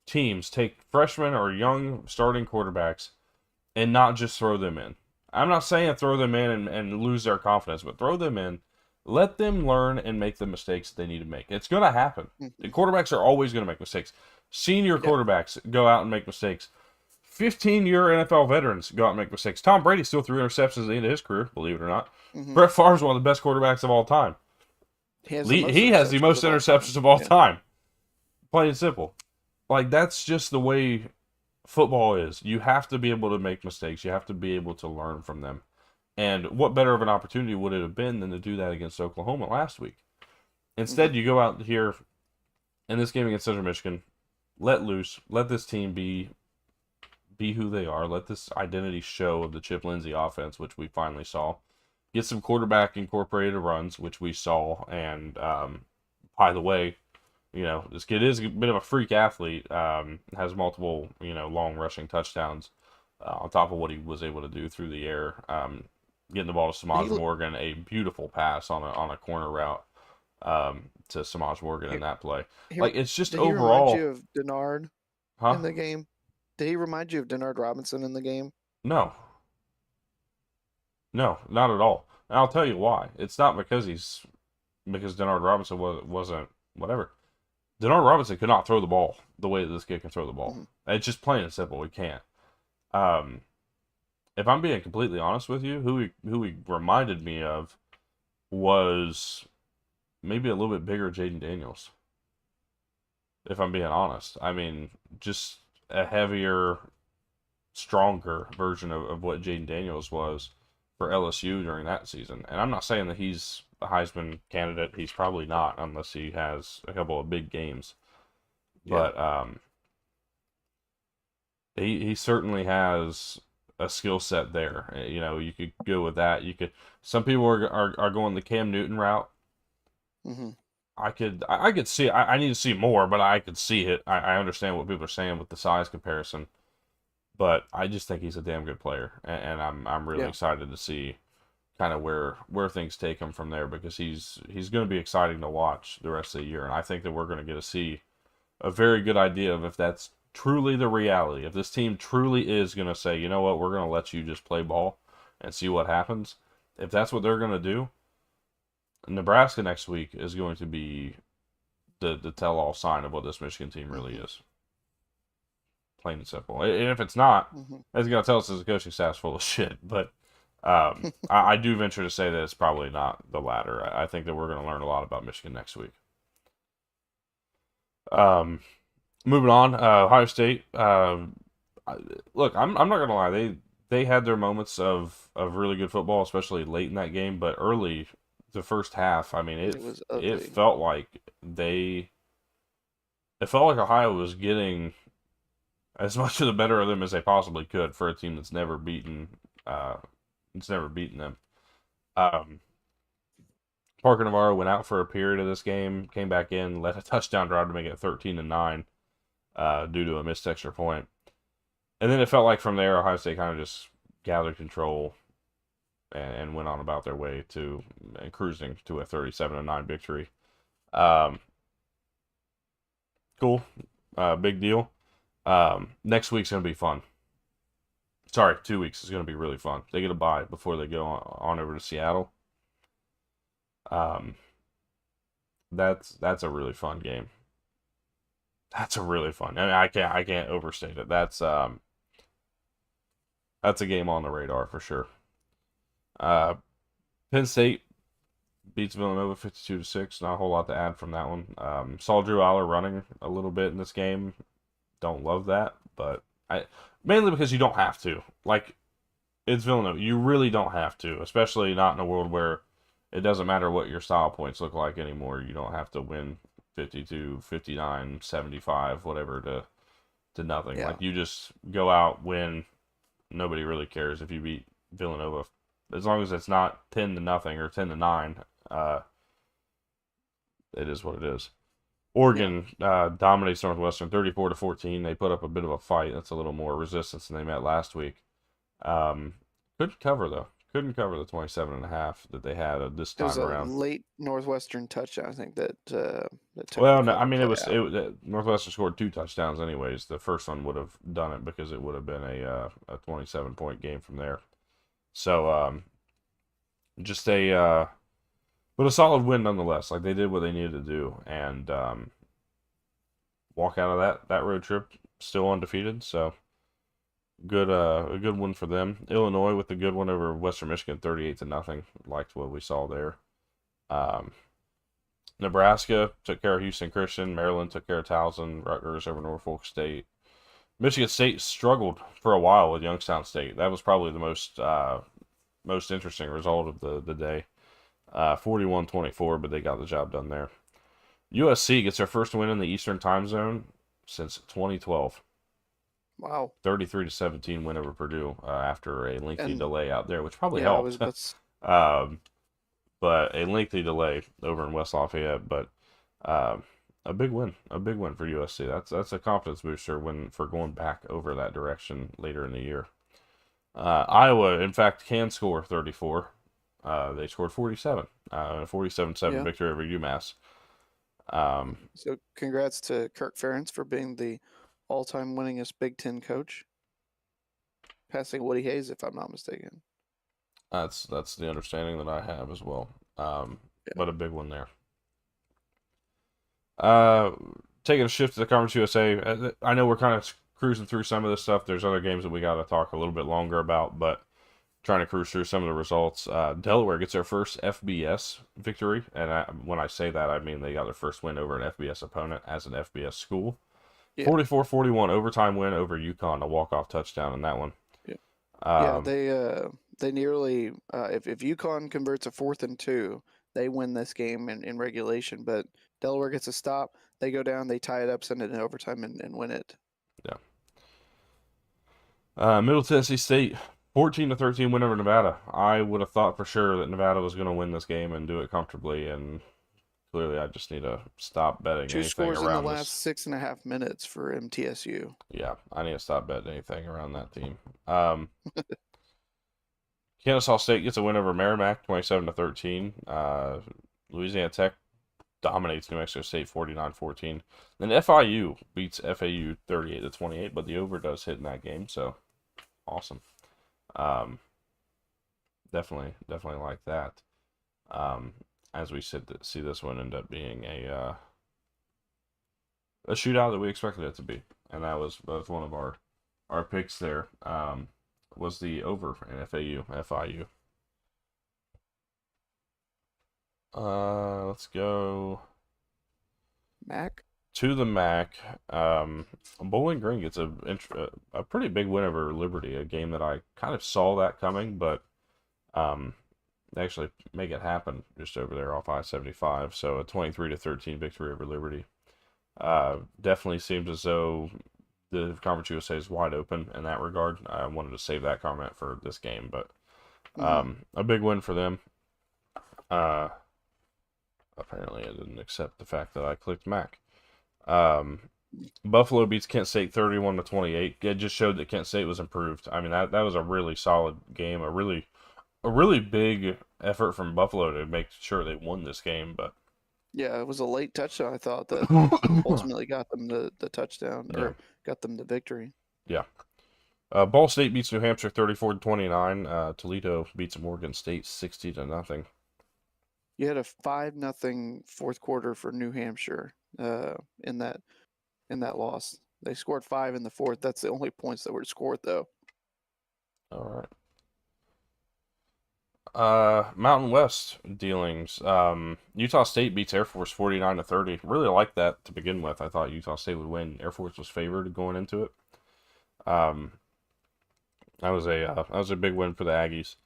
teams take freshmen or young starting quarterbacks and not just throw them in. I'm not saying throw them in and lose their confidence, but throw them in. Let them learn and make the mistakes they need to make. It's going to happen. Mm-hmm. The quarterbacks are always going to make mistakes. Senior quarterbacks go out and make mistakes. 15-year NFL veterans go out and make mistakes. Tom Brady still threw interceptions at the end of his career, believe it or not. Mm-hmm. Brett Favre is one of the best quarterbacks of all time. He has the most interceptions of all time. Plain and simple. Like, that's just the way football is. You have to be able to make mistakes. You have to be able to learn from them. And what better of an opportunity would it have been than to do that against Oklahoma last week? Instead, you go out here in this game against Central Michigan, let loose, let this team be who they are, let this identity show of the Chip Lindsey offense, which we finally saw. Get some quarterback incorporated runs, which we saw. And by the way, this kid is a bit of a freak athlete, has multiple, long rushing touchdowns on top of what he was able to do through the air. Getting the ball to Samaj Morgan, a beautiful pass on a corner route to Samaj Morgan in that play. It's just did overall. Did he remind you of Denard in the game? Did he remind you of Denard Robinson in the game? No, not at all. And I'll tell you why. It's not because Denard Robinson wasn't whatever. Denard Robinson could not throw the ball the way that this kid can throw the ball. Mm-hmm. It's just plain and simple. We can't. If I'm being completely honest with you, who he reminded me of was maybe a little bit bigger Jaden Daniels. If I'm being honest. I mean, just a heavier, stronger version of what Jaden Daniels was for LSU during that season. And I'm not saying that he's a Heisman candidate. He's probably not unless he has a couple of big games. Yeah. But he certainly has a skill set there. You could go with that. Some people are going the Cam Newton route. Mm-hmm. I could see. I need to see more, but I could see it. I understand what people are saying with the size comparison, but I just think he's a damn good player, and I'm really excited to see kind of where things take him from there, because he's going to be exciting to watch the rest of the year, and I think that we're going to get to see a very good idea of if that's truly the reality. If this team truly is going to say, you know what, we're going to let you just play ball and see what happens. If that's what they're going to do, Nebraska next week is going to be the tell-all sign of what this Michigan team really is. Plain and simple. And if it's not, it's going to tell us the coaching staff's full of shit. But I do venture to say that it's probably not the latter. I think that we're going to learn a lot about Michigan next week. Moving on, Ohio State. Look, I'm not going to lie. They had their moments of really good football, especially late in that game. But early, the first half, I mean, it felt like Ohio was getting as much of the better of them as they possibly could for a team that's never beaten them. Parker Navarro went out for a period of this game, came back in, led a touchdown drive to make it 13-9 due to a missed extra point. And then it felt like from there, Ohio State kind of just gathered control and went on about their way to cruising to a 37-9 victory. Cool. Big deal. Next week's going to be fun. Sorry, 2 weeks is going to be really fun. They get a bye before they go on over to Seattle. That's a really fun game. That's a really fun. I mean, I can't overstate it. That's a game on the radar for sure. Penn State beats Villanova 52-6. Not a whole lot to add from that one. Saw Drew Aller running a little bit in this game. Don't love that, but mainly because you don't have to. Like, it's Villanova. You really don't have to, especially not in a world where it doesn't matter what your style points look like anymore. You don't have to win 52, 59, 75, whatever to nothing. Yeah. Like you just go out, win. Nobody really cares if you beat Villanova, as long as it's not 10-0 or 10-9. It is what it is. Yeah. Oregon dominates Northwestern 34-14. They put up a bit of a fight. That's a little more resistance than they met last week. Um, couldn't cover though. Couldn't cover the 27.5 that they had this It was time a around. late Northwestern touchdown, I think, that took the Well, no, I color mean play out. Northwestern scored 2 touchdowns anyways. The first one would have done it because it would have been a 27-point game from there. So just but a solid win nonetheless. Like they did what they needed to do and walk out of that road trip still undefeated. So good a good one for them. Illinois with a good one over Western Michigan 38-0. Liked what we saw there. Um, Nebraska took care of Houston Christian. Maryland took care of Towson. Rutgers over Norfolk State. Michigan State struggled for a while with Youngstown State. That was probably the most interesting result of the day. 41-24, but they got the job done there. USC gets their first win in the Eastern Time Zone since 2012. Wow. 33-17 win over Purdue after a lengthy And delay out there, which probably yeah, I helped. was but But a lengthy delay over in West Lafayette. But a big win for USC. That's a confidence booster when for going back over that direction later in the year. Iowa, in fact, can score 34. They scored 47. A 47-7 yeah. victory over UMass. So congrats to Kirk Ferentz for being the all-time winningest Big Ten coach, passing Woody Hayes, if I'm not mistaken. That's the understanding that I have as well. Yeah. But a big one there. Taking a shift to the Conference USA. I know we're kind of cruising through some of this stuff. There's other games that we got to talk a little bit longer about, but trying to cruise through some of the results. Delaware gets their first FBS victory, and when I say that, I mean they got their first win over an FBS opponent as an FBS school. Yeah. 44-41 overtime win over UConn, a walk-off touchdown in that one. Yeah. They nearly if UConn converts a 4th and 2, they win this game in regulation. But Delaware gets a stop. They go down. They tie it up, send it in overtime, and win it. Yeah. Middle Tennessee State 14-13 win over Nevada. I would have thought for sure that Nevada was going to win this game and do it comfortably, and clearly I just need to stop betting 2 anything scores in the around last 6.5 minutes for MTSU. Yeah, I need to stop betting anything around that team. Kennesaw State gets a win over Merrimack 27-13. Louisiana Tech dominates New Mexico State 49-14. Then FIU beats FAU 38-28, but the over does hit in that game, so awesome. Definitely like that. As we see this one end up being a shootout that we expected it to be, and that was one of our picks there. Was the over in FIU. Let's go Mac to the MAC. Bowling Green gets a pretty big win over Liberty, a game that I kind of saw that coming, but they actually make it happen just over there off I-75. So a 23-13 victory over Liberty. Definitely seems as though the Conference USA is wide open in that regard. I wanted to save that comment for this game, but a big win for them. Apparently, I didn't accept the fact that I clicked Mac. Buffalo beats Kent State 31-28. It just showed that Kent State was improved. I mean, that was a really solid game, a really big effort from Buffalo to make sure they won this game, but yeah, it was a late touchdown, I thought, that ultimately got them the touchdown, or got them the victory. Yeah. Ball State beats New Hampshire 34-29. Toledo beats Morgan State 60-0. You had a 5-0 fourth quarter for New Hampshire in that loss. They scored 5 in the fourth. That's the only points that were scored, though. All right. Mountain West dealings. Utah State beats Air Force 49-30. Really liked that to begin with. I thought Utah State would win. Air Force was favored going into it. That was a big win for the Aggies.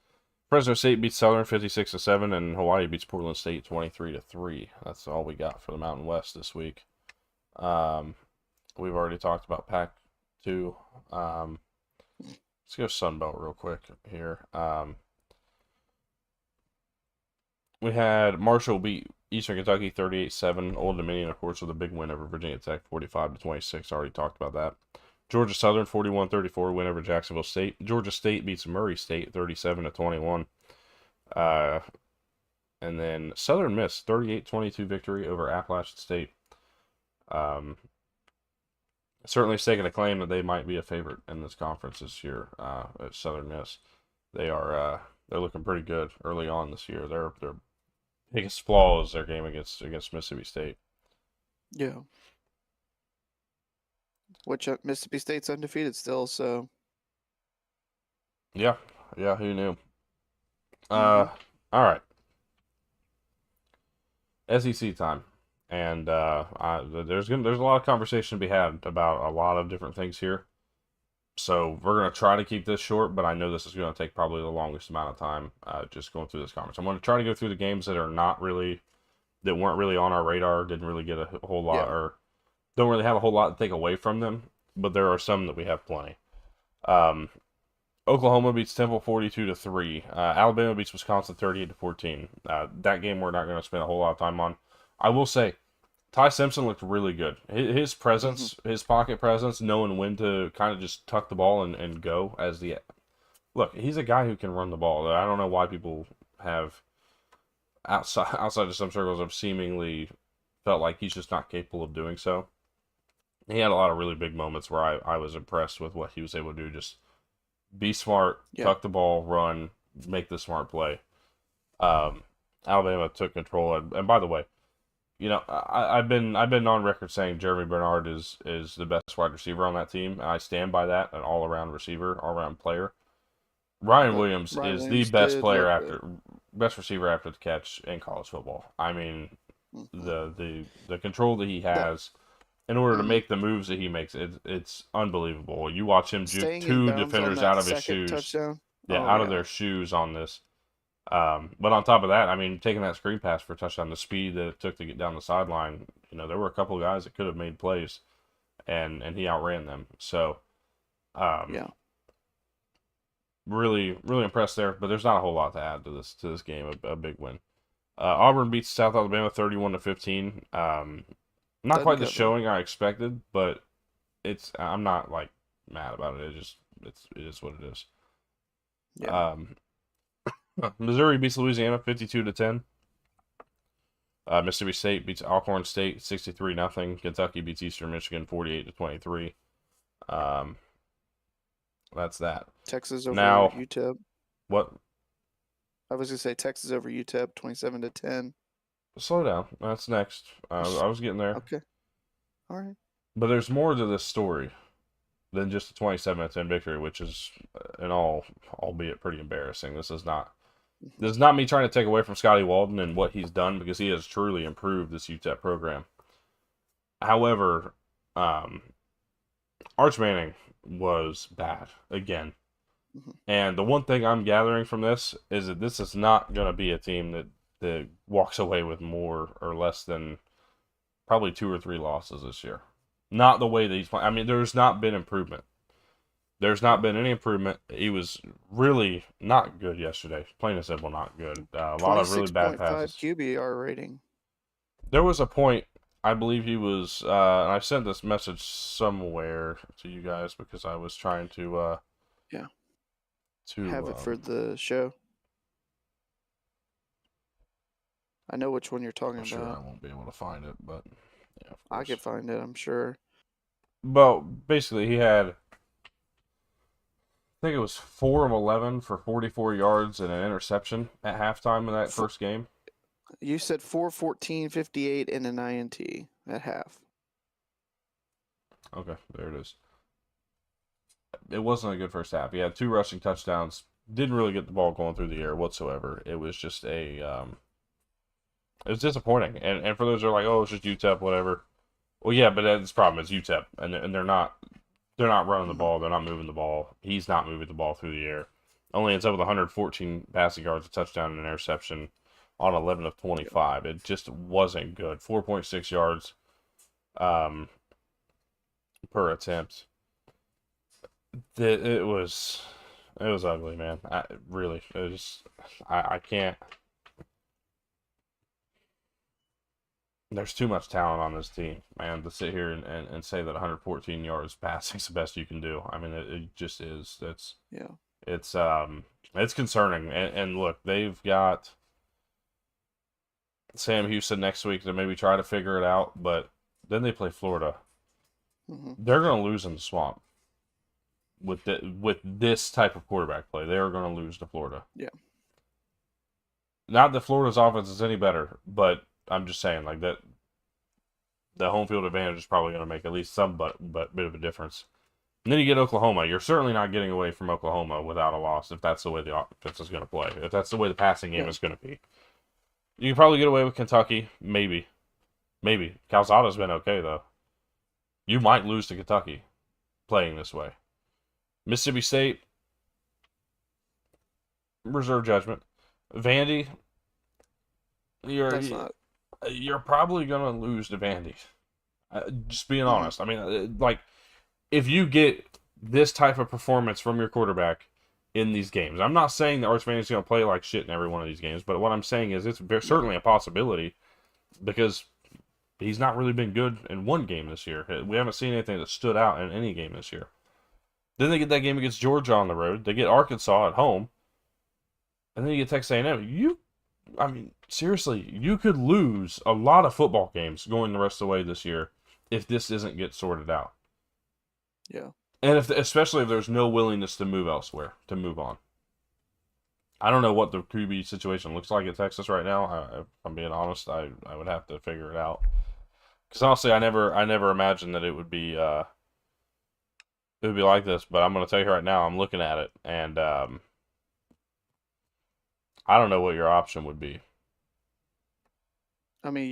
Fresno State beats Southern 56-7, and Hawaii beats Portland State 23-3. That's all we got for the Mountain West this week. We've already talked about too. Let's go Sun Belt real quick here. We had Marshall beat Eastern Kentucky 38-7. Old Dominion, of course, with a big win over Virginia Tech 45-26. Already talked about that. Georgia Southern 41-34 win over Jacksonville State. Georgia State beats Murray State 37-21. And then Southern Miss 38-22 victory over Appalachian State. Certainly staking a claim that they might be a favorite in this conference this year at Southern Miss. They're looking pretty good early on this year. Their biggest flaw is their game against Mississippi State. Yeah. Which Mississippi State's undefeated still, so. Yeah, who knew? All right. SEC time. And there's a lot of conversation to be had about a lot of different things here. So we're going to try to keep this short, but I know this is going to take probably the longest amount of time just going through this conference. I'm going to try to go through the games that weren't really on our radar, didn't really get a whole lot, or don't really have a whole lot to take away from them, but there are some that we have plenty. Oklahoma beats Temple 42-3. Alabama beats Wisconsin 38-14. That game we're not going to spend a whole lot of time on. I will say, Ty Simpson looked really good. His presence, his pocket presence, knowing when to kind of just tuck the ball and go look, he's a guy who can run the ball. I don't know why people have outside of some circles have seemingly felt like he's just not capable of doing so. He had a lot of really big moments where I was impressed with what he was able to do. Just be smart, tuck the ball, run, make the smart play. Alabama took control, and by the way, I've been on record saying Jeremy Bernard is the best wide receiver on that team, and I stand by that. An all-around receiver, all-around player. Ryan Williams is the best best receiver after the catch in college football. I mean, the control that he has in order to make the moves that he makes, it's unbelievable. You watch him juke two defenders out of his shoes, out of their shoes on this. But on top of that, I mean, taking that screen pass for a touchdown, the speed that it took to get down the sideline, there were a couple of guys that could have made plays, and he outran them. So, really, really impressed there. But there's not a whole lot to add to this game. A big win. Auburn beats South Alabama 31-15. Not quite the showing I expected, but I'm not like mad about it. It is what it is. Yeah. Missouri beats Louisiana 52-10. Mississippi State beats Alcorn State 63-0. Kentucky beats Eastern Michigan 48-23. That's that. Texas over UTEP. What? I was gonna say Texas over UTEP 27-10. Slow down. That's next. I was getting there. Okay. All right. But there's more to this story than just a 27-10 victory, which is, albeit pretty embarrassing. This is not me trying to take away from Scotty Walden and what he's done, because he has truly improved this UTEP program. However, Arch Manning was bad again. And the one thing I'm gathering from this is that this is not going to be a team that walks away with more or less than probably 2 or 3 losses this year. Not the way that he's playing. I mean, there's not been improvement. There's not been any improvement. He was really not good yesterday. Plain and simple, not good. A lot of really bad passes. 26.5 QBR rating. There was a point, I believe he was, and I sent this message somewhere to you guys because I was trying to have it for the show. I know which one you're talking about. Sure, I won't be able to find it, but yeah, I could find it, I'm sure. But basically, he had, I think it was 4 of 11 for 44 yards and an interception at halftime in that first game. You said 4, 14, 58, and an INT at half. Okay, there it is. It wasn't a good first half. He had 2 rushing touchdowns. Didn't really get the ball going through the air whatsoever. It was just it was disappointing. And for those who are like, oh, it's just UTEP, whatever. Well, yeah, but that's the problem. It's UTEP, and they're not running the ball. They're not moving the ball. He's not moving the ball through the air. Only ends up with 114 passing yards, a touchdown, and an interception on 11 of 25. It just wasn't good. 4.6 yards per attempt. it was ugly, man. Really, it was. I can't. There's too much talent on this team, man, to sit here and say that 114 yards passing is the best you can do. I mean, it just is. Yeah. It's it's concerning. And look, they've got Sam Houston next week to maybe try to figure it out, but then they play Florida. Hmm. They're going to lose in the swamp with this type of quarterback play. They are going to lose to Florida. Yeah. Not that Florida's offense is any better, but I'm just saying like that. The home field advantage is probably going to make at least some but bit of a difference. And then you get Oklahoma. You're certainly not getting away from Oklahoma without a loss if that's the way the offense is going to play. If that's the way the passing game Yeah. is going to be. You can probably get away with Kentucky. Maybe. Maybe. Calzada's been okay, though. You might lose to Kentucky playing this way. Mississippi State, reserve judgment. Vandy, That's not. you're probably going to lose to Vandy. Just being Hmm. honest. I mean, like, if you get this type of performance from your quarterback in these games, I'm not saying that Arch Vandy's going to play like shit in every one of these games, but what I'm saying is it's No. certainly a possibility because he's not really been good in one game this year. We haven't seen anything that stood out in any game this year. Then they get that game against Georgia on the road. They get Arkansas at home, and then you get Texas A&M. I mean, seriously, you could lose a lot of football games going the rest of the way this year if this doesn't get sorted out. Yeah. And especially if there's no willingness to move elsewhere, to move on. I don't know what the QB situation looks like at Texas right now. If I'm being honest, I would have to figure it out. Because honestly, I never imagined that it would be like this. But I'm going to tell you right now, I'm looking at it, and I don't know what your option would be. I mean,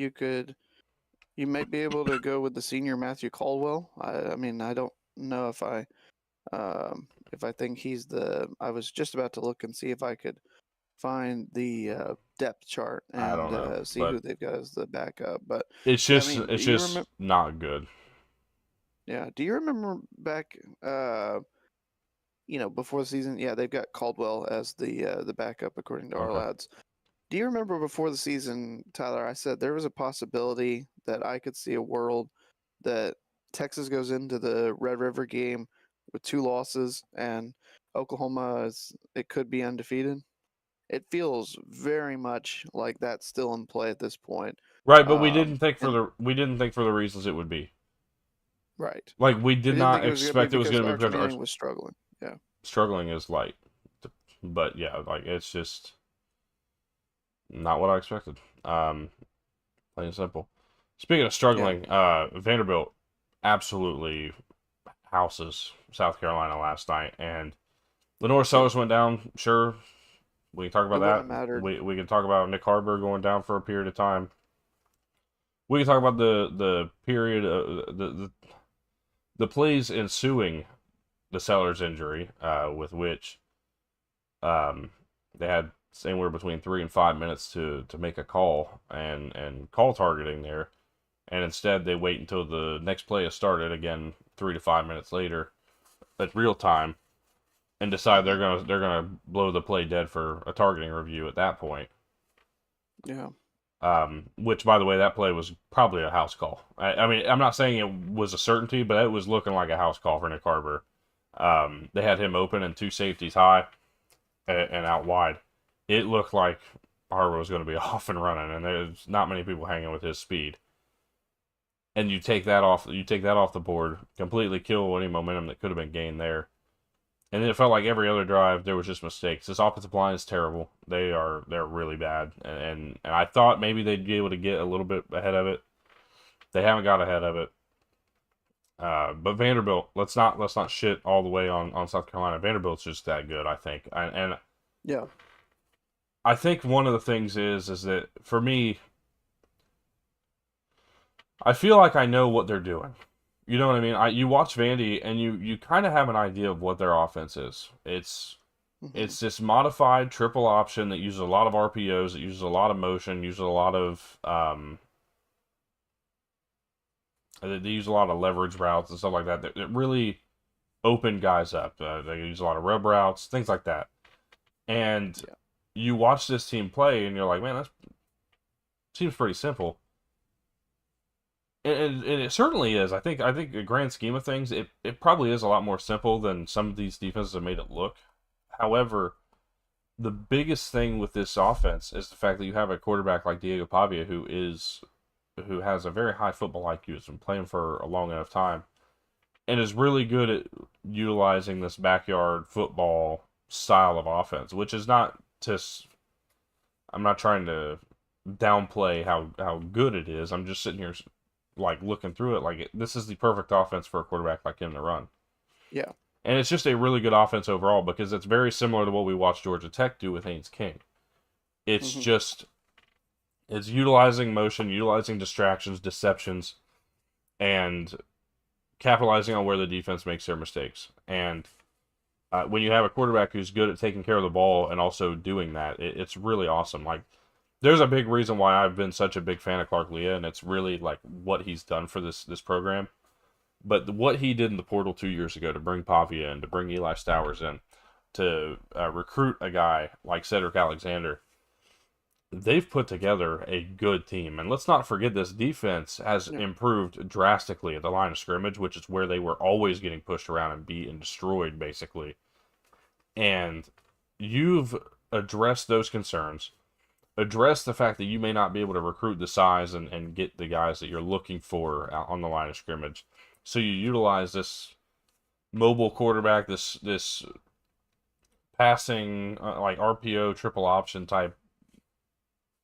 you might be able to go with the senior Matthew Caldwell. I mean, I don't know if I think he's the. I was just about to look and see if I could find the depth chart I and don't know, see who but they've got as the backup. But it's yeah, I just mean, do it's you just remember? not good. Yeah, do you remember back? Before the season, yeah, they've got Caldwell as the backup according to our Okay. lads. Do you remember before the season, Tyler? I said there was a possibility that I could see a world that Texas goes into the Red River game with 2 losses and Oklahoma it could be undefeated. It feels very much like that's still in play at this point. Right, but And we didn't think for the reasons it would be. right, Like we we did didn't not think it was going to be expect it was because going to be Arch because Manning was struggling. Yeah, struggling is light, but yeah, like it's just not what I expected. Plain and simple. Speaking of yeah, struggling, Vanderbilt absolutely houses South Carolina last night, and Lenore yeah. Sellers went down. Sure, we can talk It about wouldn't that. have mattered. We can talk about Nick Harber going down for a period of time. We can talk about the period the plays ensuing the Sellers injury, with which um, they had anywhere between 3 and 5 minutes to make a call and call targeting there, and instead they wait until the next play has started again 3 to 5 minutes later at real time and decide Hmm. they're gonna blow the play dead for a targeting review at that point. Yeah, Which, by the way, that play was probably a house call. I mean, I'm not saying it was a certainty, but it was looking like a house call for Nick Harber. They had him open and 2 safeties high and out wide. It looked like Harbaugh was going to be off and running, and there's not many people hanging with his speed. And you take that off the board, completely kill any momentum that could have been gained there. And it felt like every other drive there was just mistakes. This offensive line is terrible. They're really bad, and I thought maybe they'd be able to get a little bit ahead of it. They haven't got ahead of it. But Vanderbilt, let's not shit all the way on South Carolina. Vanderbilt's just that good, I think. And yeah, I think one of the things is that for me, I feel like I know what they're doing. You know what I mean? You watch Vandy and you kind of have an idea of what their offense is. hmm, It's this modified triple option that uses a lot of RPOs, that uses a lot of motion, uses a lot of they use a lot of leverage routes and stuff like that. It really open guys up. They use a lot of rub routes, things like that. And Yeah. you watch this team play, and you're like, man, that seems pretty simple. And it certainly is. I think the grand scheme of things, it probably is a lot more simple than some of these defenses have made it look. However, the biggest thing with this offense is the fact that you have a quarterback like Diego Pavia who has a very high football IQ, has been playing for a long enough time, and is really good at utilizing this backyard football style of offense, which is not just. I'm not trying to downplay how good it is. I'm just sitting here like looking through it like this is the perfect offense for a quarterback like him to run. Yeah. And it's just a really good offense overall because it's very similar to what we watched Georgia Tech do with Haynes King. It's Hmm. just it's utilizing motion, utilizing distractions, deceptions, and capitalizing on where the defense makes their mistakes. And when you have a quarterback who's good at taking care of the ball and also doing that, it's really awesome. Like, there's a big reason why I've been such a big fan of Clark Leah, and it's really like what he's done for this program. But what he did in the portal 2 years ago to bring Pavia in, to bring Eli Stowers in, to recruit a guy like Cedric Alexander, they've put together a good team. And let's not forget this defense has Yeah. improved drastically at the line of scrimmage, which is where they were always getting pushed around and beat and destroyed, basically. And you've addressed those concerns, addressed the fact that you may not be able to recruit the size and get the guys that you're looking for out on the line of scrimmage. So you utilize this mobile quarterback, this passing like RPO triple option type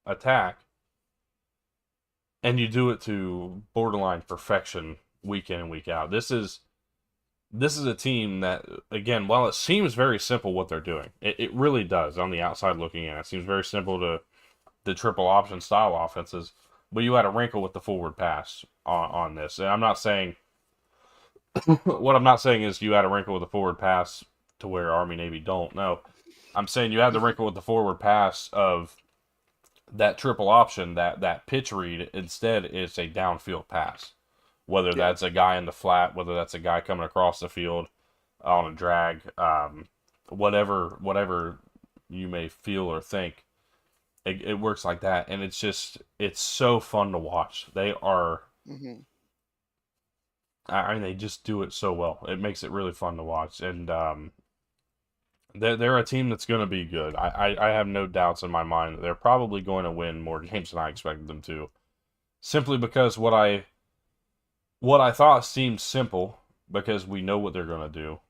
attack, and you do it to borderline perfection week in and week out. This is a team that, again, while it seems very simple what they're doing, it really does on the outside looking in. It seems very simple to the triple option style offenses, but you had a wrinkle with the forward pass on this. And I'm not saying what I'm not saying is you had a wrinkle with the forward pass to where Army Navy don't. No, I'm saying you had the Hmm. wrinkle with the forward pass of that triple option, that pitch read. Instead, it's a downfield pass. Whether Yeah. that's a guy in the flat, whether that's a guy coming across the field on a drag, whatever you may feel or think, it works like that, and it's so fun to watch. They are, Hmm. I mean, they just do it so well. It makes it really fun to watch, and they're a team that's going to be good. I have no doubts in my mind that they're probably going to win more games than I expected them to, simply because what I thought seemed simple because we know what they're going to do.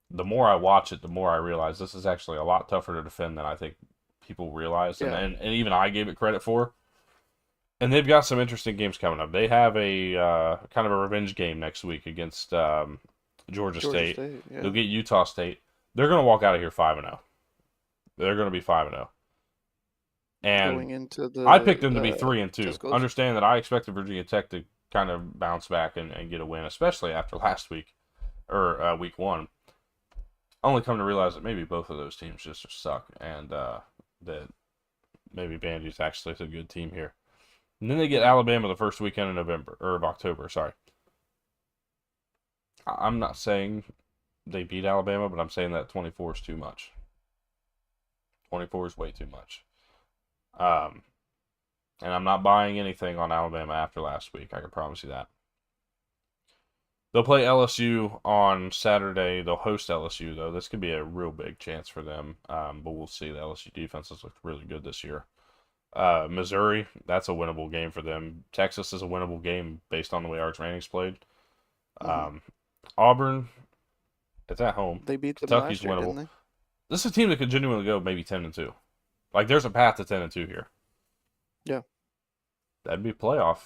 The more I watch it, the more I realize this is actually a lot tougher to defend than I think people realize, and Yeah. and even I gave it credit for. And they've got some interesting games coming up. They have a kind of a revenge game next week against Georgia Georgia State. State. They'll Yeah. get Utah State. They're going to walk out of here 5-0. They're going to be 5-0. And Going into I picked the them to be 3-2. Cisco's. Understand that I expected Virginia Tech to kind of bounce back and get a win, especially after last week or week one. Only come to realize that maybe both of those teams just suck, and that maybe Bandy's actually a good team here. And then they get Hmm. Alabama the first weekend of November or of October. Sorry, I'm not saying they beat Alabama, but I'm saying that 24 is too much. 24 is way too much. Um, and I'm not buying anything on Alabama after last week. I can promise you that. They'll play LSU on Saturday. They'll host LSU, though. This could be a real big chance for them, but we'll see. The LSU defense has looked really good this year. Missouri, that's a winnable game for them. Texas is a winnable game based on the way Arch Manning's played. Hmm. Um, Auburn, it's at home. They beat them Kentucky's last year, winnable. didn't they? This is a team that could genuinely go maybe 10-2. Like, there's a path to 10-2 here. Yeah. That'd be a playoff,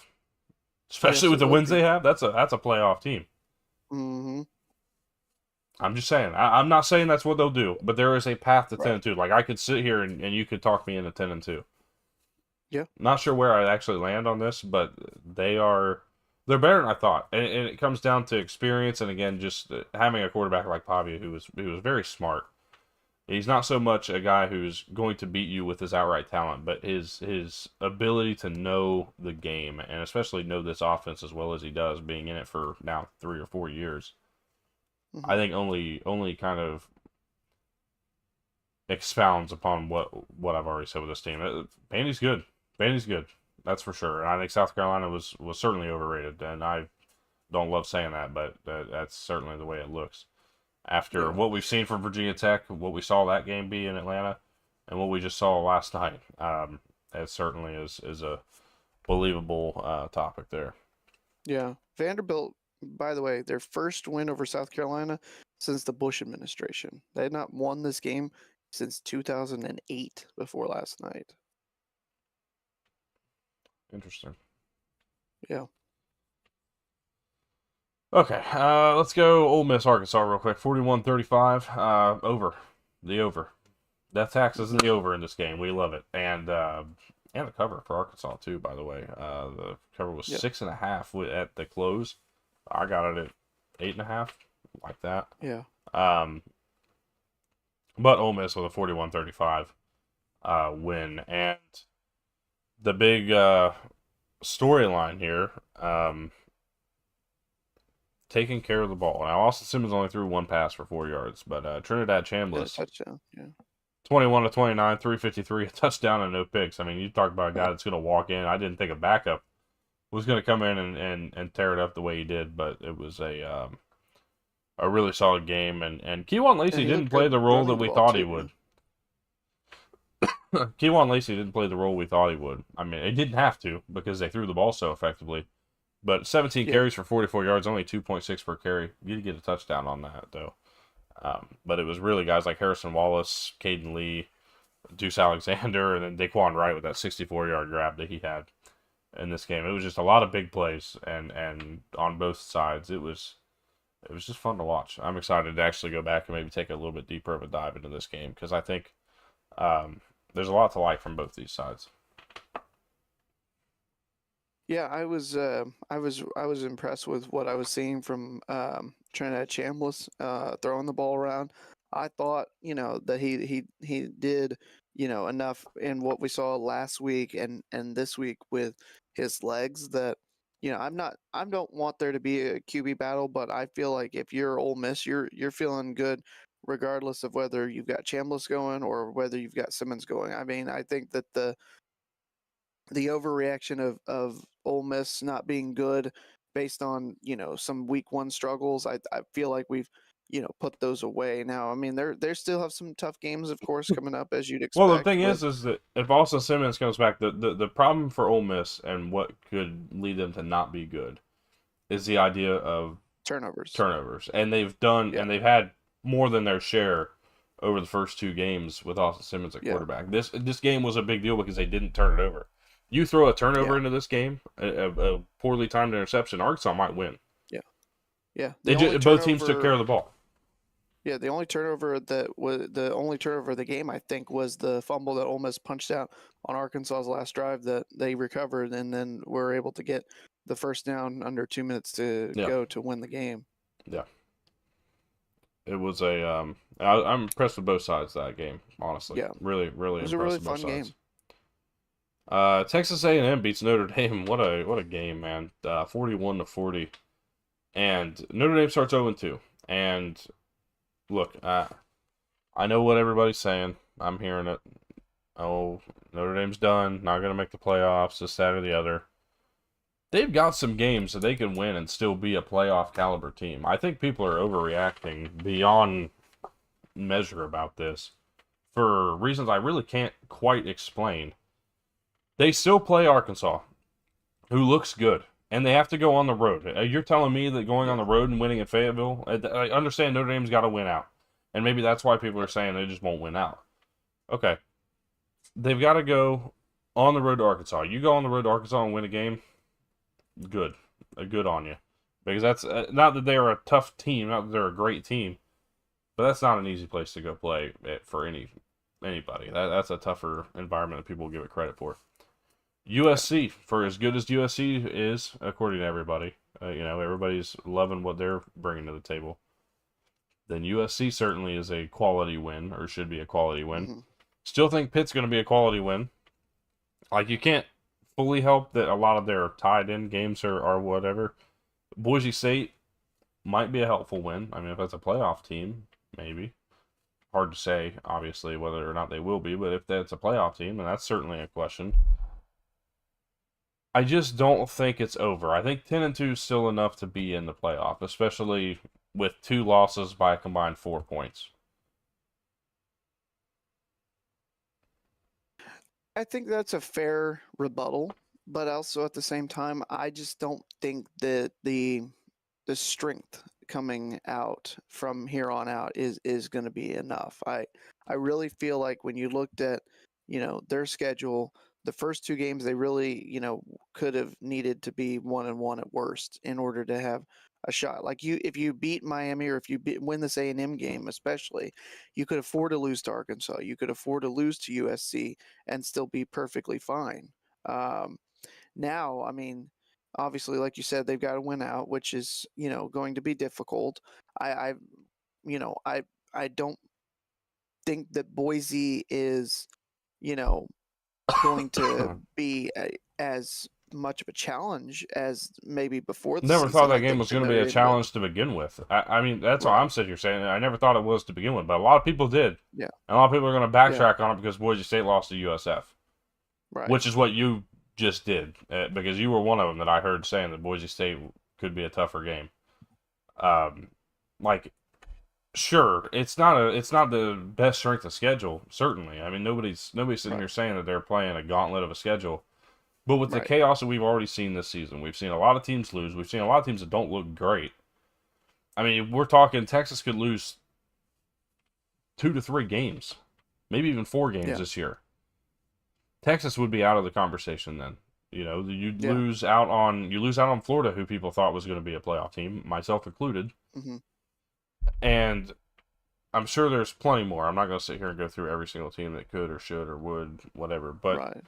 especially Yes, with it the would wins be. they have. That's a playoff team. Hmm. I'm just saying. I'm not saying that's what they'll do, but there is a path to ten Right. and two. Like, I could sit here and you could talk me into 10-2. Yeah. Not sure where I actually land on this, but they're better than I thought, and it comes down to experience and again just having a quarterback like Pavia who was very smart. He's not so much a guy who's going to beat you with his outright talent, but his ability to know the game and especially know this offense as well as he does, being in it for now 3 or 4 years. I Hmm. think only kind of expounds upon what I've already said with this team. Vandy's good. Vandy's good. That's for sure. And I think South Carolina was certainly overrated, and I don't love saying that, but that's certainly the way it looks. After Yeah. what we've seen from Virginia Tech, what we saw that game be in Atlanta, and what we just saw last night, it certainly is a believable topic there. Yeah. Vanderbilt, by the way, their first win over South Carolina since the Bush administration. They had not won this game since 2008 before last night. Interesting. Yeah. Okay, let's go Ole Miss, Arkansas real quick. 41-35, over. The over. Death tax is in the over in this game. We love it. And the cover for Arkansas, too, by the way. The cover was Yep. 6.5 at the close. I got it at 8.5, like that. Yeah. Um, but Ole Miss with a 41-35 win. And the big storyline here, taking care of the ball. Now, Austin Simmons only threw one pass for 4 yards, but Trinidad Yeah. Chambliss, Touchdown. Yeah. 21-29, 353, a touchdown and no picks. I mean, you talk about a guy that's going to walk in. I didn't think a backup was going to come in and tear it up the way he did, but it was a really solid game. And Keywan And Lacey he didn't looked play good the role that running the we ball thought he too. would. Keywan Lacey didn't play the role we thought he would. I mean, he didn't have to because they threw the ball so effectively. But 17 Yeah. carries for 44 yards, only 2.6 per carry. You did get a touchdown on that, though. But it was really guys like Harrison Wallace, Caden Lee, Deuce Alexander, and then Daquan Wright with that 64-yard grab that he had in this game. It was just a lot of big plays, and on both sides, it was just fun to watch. I'm excited to actually go back and maybe take a little bit deeper of a dive into this game because I think there's a lot to like from both these sides. Yeah, I was impressed with what I was seeing from Trinidad Chambliss throwing the ball around. I thought, that he did, enough in what we saw last week and this week with his legs that, I don't want there to be a QB battle, but I feel like if you're Ole Miss, you're feeling good regardless of whether you've got Chambliss going or whether you've got Simmons going. I mean, I think that the overreaction of Ole Miss not being good based on some week one struggles. I feel like we've put those away now. I mean they still have some tough games, of course, coming up as you'd Well, the expect. thing But is that if Austin Simmons comes back, the problem for Ole Miss and what could lead them to not be good is the idea of turnovers, turnovers, and they've had more than their share over the first two games with Austin Simmons at yeah, quarterback. This game was a big deal because they didn't turn it over. You throw a turnover yeah, into this game, a poorly timed interception, Arkansas might win. yeah, yeah. Both teams took care of the ball. The only turnover that was the only turnover of the game, I think, was the fumble that Ole Miss punched out on Arkansas's last drive that they recovered and then were able to get the first down under 2 minutes to Yeah, go to win the game. yeah. It was I'm impressed with both sides of that game. Honestly, Yeah, really, it really was a impressed really with both fun sides. game. Texas A&M beats Notre Dame. What a game, man! 41-40, and Notre Dame starts 0-2. And look, I know what everybody's saying. I'm hearing it. Oh, Notre Dame's done. Not gonna make the playoffs. This, that, or the other. They've got some games that they can win and still be a playoff caliber team. I think people are overreacting beyond measure about this for reasons I really can't quite explain. They still play Arkansas, who looks good, and they have to go on the road. You're telling me that going on Yeah, the road and winning at Fayetteville, I understand Notre Dame's got to win out, and maybe that's why people are saying they just won't win out. Okay, they've got to go on the road to Arkansas. You go on the road to Arkansas and win a game, good, good on you, because that's not that they're a tough team, not that they're a great team, but that's not an easy place to go play for anybody. That's a tougher environment than people will give it credit for. yeah, USC, for as good as USC is, according to everybody, everybody's loving what they're bringing to the table. Then USC certainly is a quality win, or should be a quality win. hmm Still think Pitt's going to be a quality win. Like, you can't fully help that a lot of their tied in games are whatever. Boise State, might be a helpful win. I mean, if it's a playoff team, maybe. Hard to say, obviously, whether or not they will be, but if that's a playoff team, then that's certainly a question. I just don't think it's over. I think 10-2 is still enough to be in the playoff, especially with 2 losses by a combined 4 points. I think that's a fair rebuttal, but also at the same time, I just don't think that the strength coming out from here on out is going to be enough. I really feel like when you looked at, their schedule, the first 2 games they really, could have needed to be 1-1 at worst in order to have a shot. Like if you beat Miami, or if you win this A&M game, especially, you could afford to lose to Arkansas. You could afford to lose to USC and still be perfectly fine. Now, I mean, obviously, like you said, they've got to win out, which is, going to be difficult. I you know, I don't think that Boise is, you know, going to be as much of a challenge as maybe before the Never thought season. that I game think was that going to be Notre a Dame will. challenge to begin with. I mean, that's all I'm Right. sitting here saying. I never thought it was to begin with, but a lot of people did. Yeah. And a lot of people are going to Yeah. backtrack on it because Boise State lost to USF, Right. which is what you just did, because you were one of them that I heard saying that Boise State could be a tougher game. Um, like, sure, it's not the best strength of schedule. Certainly, I mean nobody's sitting Right. here saying that they're playing a gauntlet of a schedule. But with the Right. chaos that we've already seen this season, we've seen a lot of teams lose. We've seen a lot of teams that don't look great. I mean, we're talking Texas could lose 2 to 3 games, maybe even 4 games Yeah. this year. Texas would be out of the conversation then. Yeah. You lose out on Florida, who people thought was going to be a playoff team, myself included. Hmm. And I'm sure there's plenty more. I'm not going to sit here and go through every single team that could or should or would, whatever. But Right.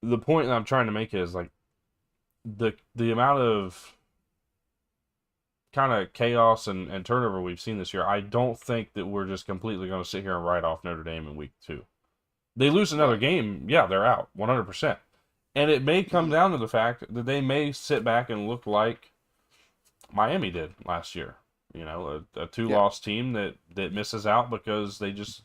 the point that I'm trying to make is like the amount of kind of chaos and turnover we've seen this year. I don't think that we're just completely going to sit here and write off Notre Dame in week 2. They lose another Right. game, yeah, they're out 100%. And it may come Hmm. down to the fact that they may sit back and look like Miami did last year. A 2-loss team that misses out because they didn't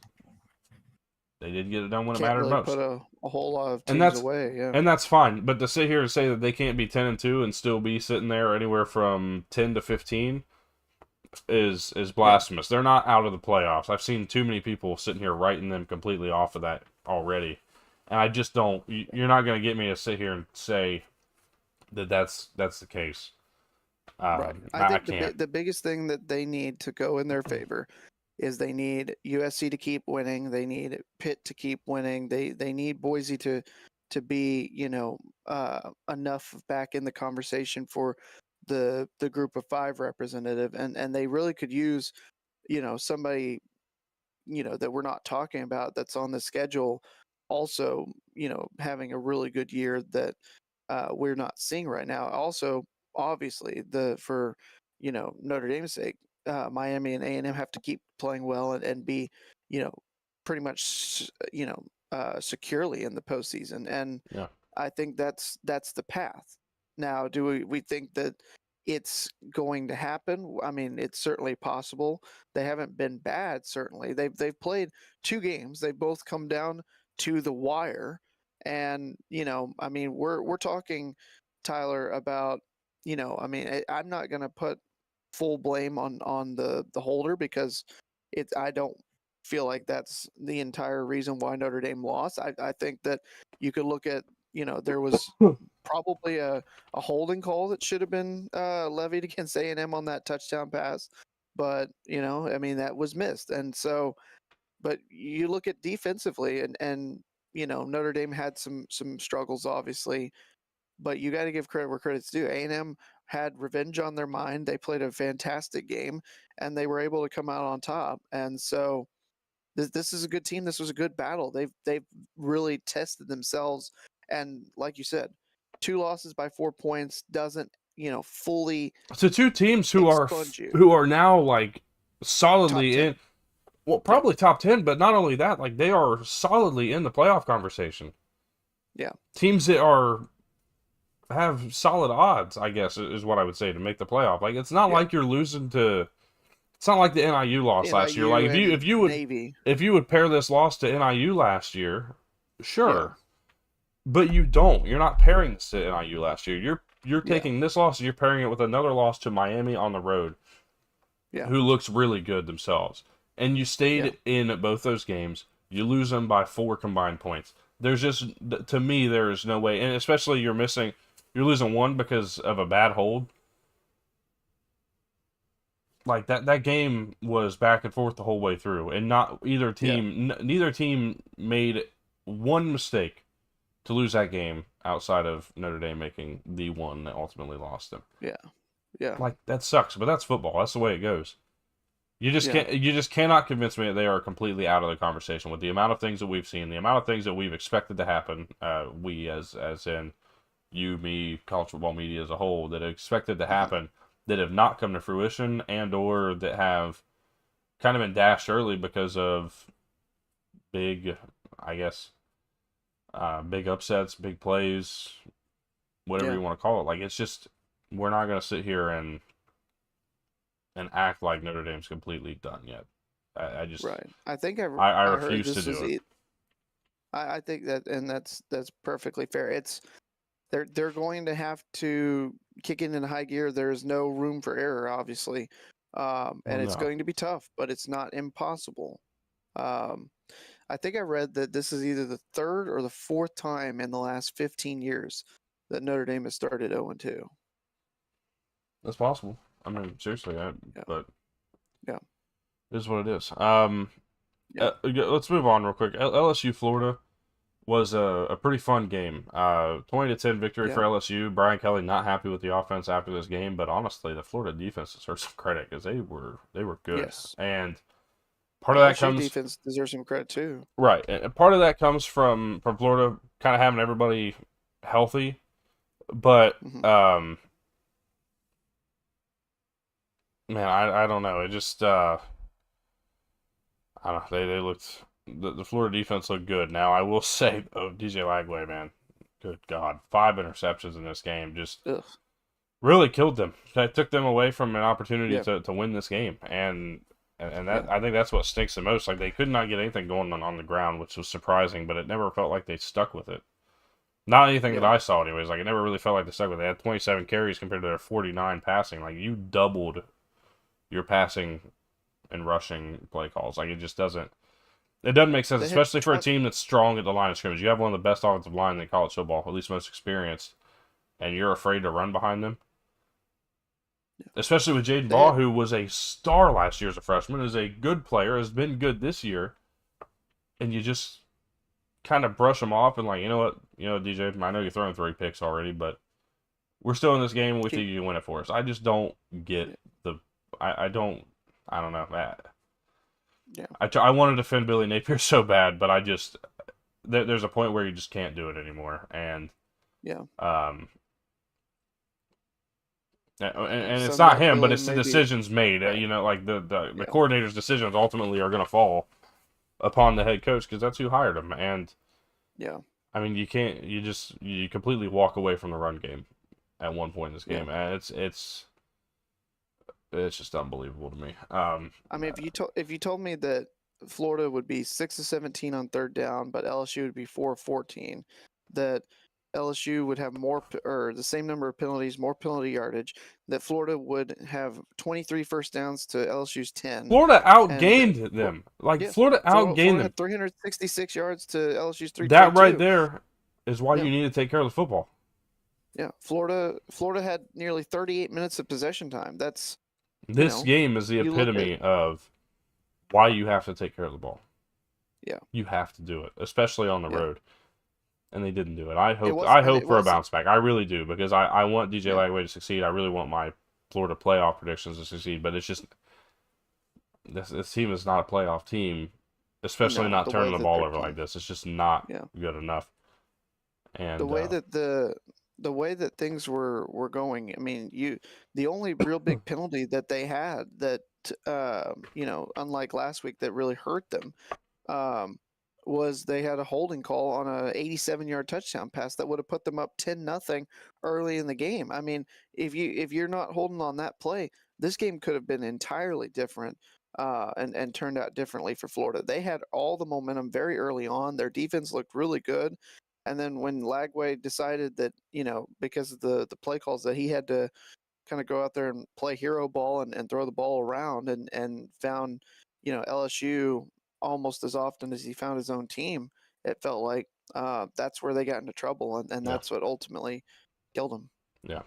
get it done when it Can't mattered really put most. a whole lot of And teams that's away. Yeah. and that's fine. But to sit here and say that they can't be 10-2 and still be sitting there anywhere from 10 to 15 is Yeah. blasphemous. They're not out of the playoffs. I've seen too many people sitting here writing them completely off of that already. And I just don't. You're not going to get me to sit here and say that that's the case. Right. I I think can't. the biggest thing that they need to go in their favor is they need USC to keep winning. They need Pitt to keep winning. They need Boise to be, enough back in the conversation for the group of 5 representative, and they really could use, somebody, that we're not talking about that's on the schedule also, having a really good year that we're not seeing right now. Also, obviously, for Notre Dame's sake, Miami and A&M have to keep playing well and be, pretty much, securely in the postseason. And Yeah. I think that's the path. Now, do we think that it's going to happen? I mean, it's certainly possible. They haven't been bad. Certainly, they've played 2 games. They both come down to the wire, and I mean, we're talking, Tyler, about I mean, I'm not going to put full blame on the holder, because I don't feel like that's the entire reason why Notre Dame lost. I think that you could look at, there was probably a holding call that should have been levied against A&M on that touchdown pass, but I mean, that was missed. And so, but you look at defensively, and Notre Dame had some struggles, obviously, but you got to give credit where credit's due. A&M had revenge on their mind. They played a fantastic game, and they were able to come out on top. And so this is a good team. This was a good battle. They've really tested themselves, and like you said, 2 losses by 4 points doesn't fully So 2 teams expunge you. who are now like Top solidly 10. in, well, Yeah. probably top 10, but not only that, like they are solidly in the playoff conversation. Yeah. Teams that are have solid odds, I guess, is what I would say, to make the playoff. Like, it's not Yeah. like you're losing to. It's not like the NIU loss last year. Like, NIU and Navy. if you would pair this loss to NIU last year, Yeah. sure, but you don't. You're not pairing this to NIU last year. You're Yeah. taking this loss and you're pairing it with another loss to Miami on the road, Yeah. who looks really good themselves. And you stayed Yeah. in both those games. You lose them by 4 combined points. There's just, to me, there is no way. And especially you're losing one because of a bad hold. Like that game was back and forth the whole way through, and neither team made one mistake to lose that game outside of Notre Dame making the one that ultimately lost them. Yeah. Yeah. Like, that sucks, but that's football. That's the way it goes. You just Yeah. can't. You just cannot convince me that they are completely out of the conversation with the amount of things that we've seen, the amount of things that we've expected to happen. We, as in you, me, college football media as a whole, that expected to happen, that have not come to fruition, and or that have kind of been dashed early because of big, I guess, big upsets, big plays, whatever Yeah. you want to call it. Like, it's just, we're not going to sit here and act like Notre Dame's completely done yet. I just, Right. I think I I heard refuse to this do is it. I think that, and that's perfectly fair. It's they're going to have to kick it in high gear. There's no room for error, obviously, Well, and it's no. going to be tough, but it's not impossible. Um, I think I read that this is either the third or the fourth time in the last 15 years that Notre Dame has started 0-2. That's possible. I mean, seriously, Yeah. but Yeah. it is what it is. Yeah. Let's move on real quick. LSU Florida was a pretty fun game. 20-10 victory for Yeah. LSU. Brian Kelly not happy with the offense after this game, but honestly, the Florida defense deserves some credit because they were good. Yes. And part of that LSU comes defense deserves some credit too. right, and part of that comes from Florida kind of having everybody healthy, but Hmm. man, I don't know. It just I don't know. They looked, the Florida defense looked good. Now I will say, oh, DJ Lagway, man, good God, 5 interceptions in this game, just Ugh. really killed them. That took them away from an opportunity Yeah. to win this game, and Yeah. that, I think that's what stinks the most. Like, they could not get anything going on the ground, which was surprising, but it never felt like they stuck with it. Not anything that Yeah. I saw, anyways. Like, it never really felt like they stuck with it. They had 27 carries compared to their 49 passing. Like, you doubled your passing and rushing play calls. Like, it just doesn't. It doesn't make sense, They had especially for a team that's strong at the line of scrimmage. You have one of the best offensive line in college football, at least most experienced, and you're afraid to run behind them. Especially with Jaden they Baugh, had who was a star last year as a freshman, is a good player, has been good this year, and you just kind of brush him off and, like, you know what, DJ, I know you're throwing 3 picks already, but we're still in this game and we keep think you can win it for us. I just don't yeah. get I don't know. Yeah. I want to defend Billy Napier so bad, but there's a point where you just can't do it anymore, and Yeah. and it's Some not might him, but Billy it's the maybe decisions made. right. You know, like the Yeah. coordinator's decisions ultimately are going to fall upon the head coach because that's who hired him. And Yeah. I mean, you completely walk away from the run game at one point in this Yeah. game, and it's just unbelievable to me. I mean, if you told me that Florida would be 6 of 17 on third down, but LSU would be 4 of 14, that LSU would have or the same number of penalties, more penalty yardage, that Florida would have 23 first downs to LSU's 10, Florida and outgained them. Like, yeah, Florida outgained Florida them. had 366 yards to LSU's That right 322. there is why Yeah. you need to take care of the football. Yeah. Florida had nearly 38 minutes of possession time. That's This game is the you look at epitome of why you have to take care of the ball. yeah. You have to do it, especially on the Yeah. road. And they didn't do it. I hope It for a was bounce back. I really do, because I want DJ yeah. Lagway to succeed. I really want my Florida playoff predictions to succeed, but it's just this team is not a playoff team, especially No, not the turning way the that ball they're over like playing. this. It's just not Yeah. good enough. The And way that the way that things were going, I mean, the only real big penalty that they had that unlike last week that really hurt them, um, was they had a holding call on a 87-yard touchdown pass that would have put them up 10-0 early in the game. I mean, if you're not holding on that play, this game could have been entirely different and turned out differently for Florida. They had all the momentum very early on. Their defense looked really good. And then when Lagway decided that, because of the play calls, that he had to kind of go out there and play hero ball and throw the ball around and found, LSU almost as often as he found his own team, it felt like that's where they got into trouble, and Yeah, that's what ultimately killed him. yeah.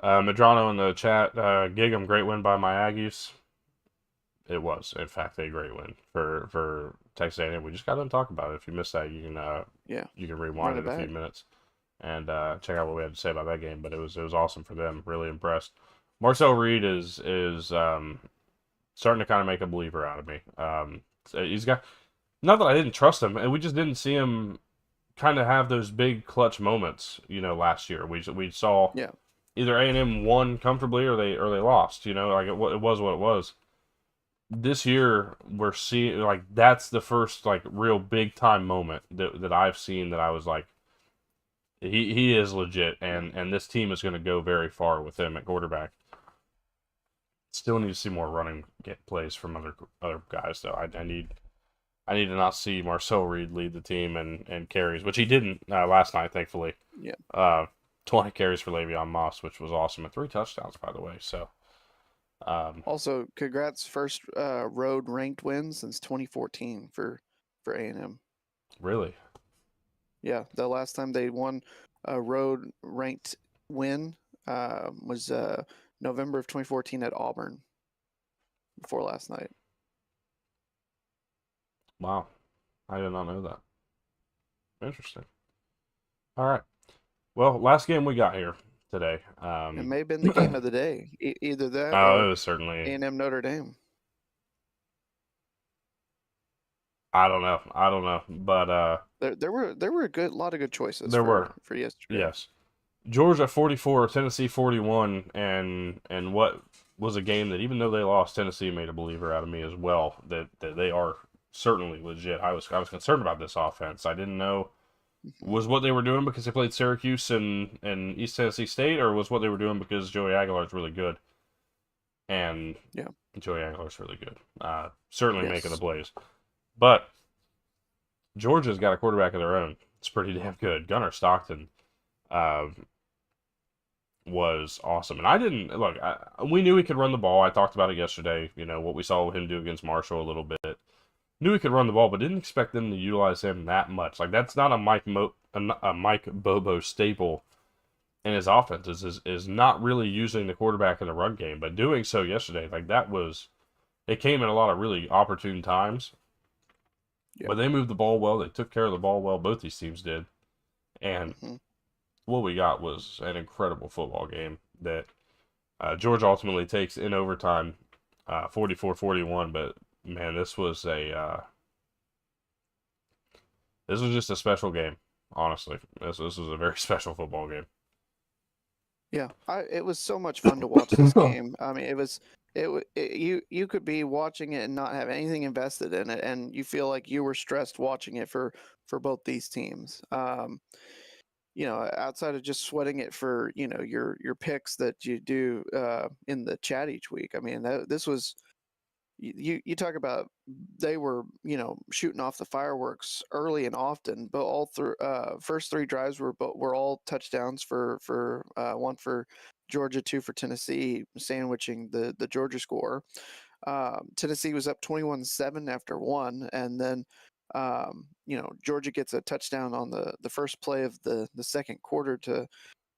Madrano in the chat, gig 'em, great win by my Aggies. It was, in fact, a great win for Texas A&M. We just got to talk about it. If you missed that, Yeah, you can run rewind it it a few back. minutes and check out what we had to say about that game. But it was awesome for them. Really impressed. Marcel Reed is starting to kind of make a believer out of me. So he's got, not that I didn't trust him, and we just didn't see him kind of have those big clutch moments. Last year we saw Yeah, either A&M won comfortably or they lost. Like it was what it was. This year we're seeing, like, that's the first like real big time moment that I've seen that I was like, he is legit, and this team is going to go very far with him at quarterback. Still need to see more running get plays from other guys though. I need to not see Marcel Reed lead the team and carries, which he didn't last night, thankfully. yeah. Uh, 20 carries for Le'Veon Moss, which was awesome, and 3 touchdowns, by the way. So, Also, congrats, first road ranked win since 2014 for A&M. really, Yeah, the last time they won a road ranked win was November of 2014 at Auburn before last night. wow, I did not know that. Interesting. All right. Well, last game we got here today. It may have been the game of the day, either that Oh, it or was certainly. A&M Notre Dame. I don't know. I don't know, but There were a lot of good choices there were, for yesterday. yes. Georgia 44, Tennessee 41, and what was a game that, even though they lost, Tennessee made a believer out of me as well. That they are certainly legit. I was concerned about this offense. I didn't know, Mhm. was what they were doing because they played Syracuse and East Tennessee State, or was what they were doing because Joey Aguilar is really good, and Yeah. Joey Aguilar is really good. Certainly making the Yes. plays, but Georgia's got a quarterback of their own. It's pretty damn good. Gunnar Stockton. Uh, was awesome. And I didn't look. We knew he could run the ball. I talked about it yesterday. What we saw him do against Marshall a little bit. Knew he could run the ball, but didn't expect them to utilize him that much. Like, that's not a Mike Bobo staple in his offense. Is not really using the quarterback in the run game, but doing so yesterday, like, that was, it came at a lot of really opportune times. Yeah. But they moved the ball well. They took care of the ball well. Both these teams did, and Hmm. what we got was an incredible football game that Georgia ultimately takes in overtime, 44-41. But man, this was just a special game. Honestly, this was a very special football game. Yeah. It was so much fun to watch this game. I mean, you could be watching it and not have anything invested in it, and you feel like you were stressed watching it for both these teams. Outside of just sweating it for your picks that you do in the chat each week. I mean, this was, you talk about, they were shooting off the fireworks early and often, but all through first three drives were all touchdowns for one for Georgia, two for Tennessee, sandwiching the Georgia score. Tennessee was up 21-7 after one, and then Georgia gets a touchdown on the first play of the second quarter to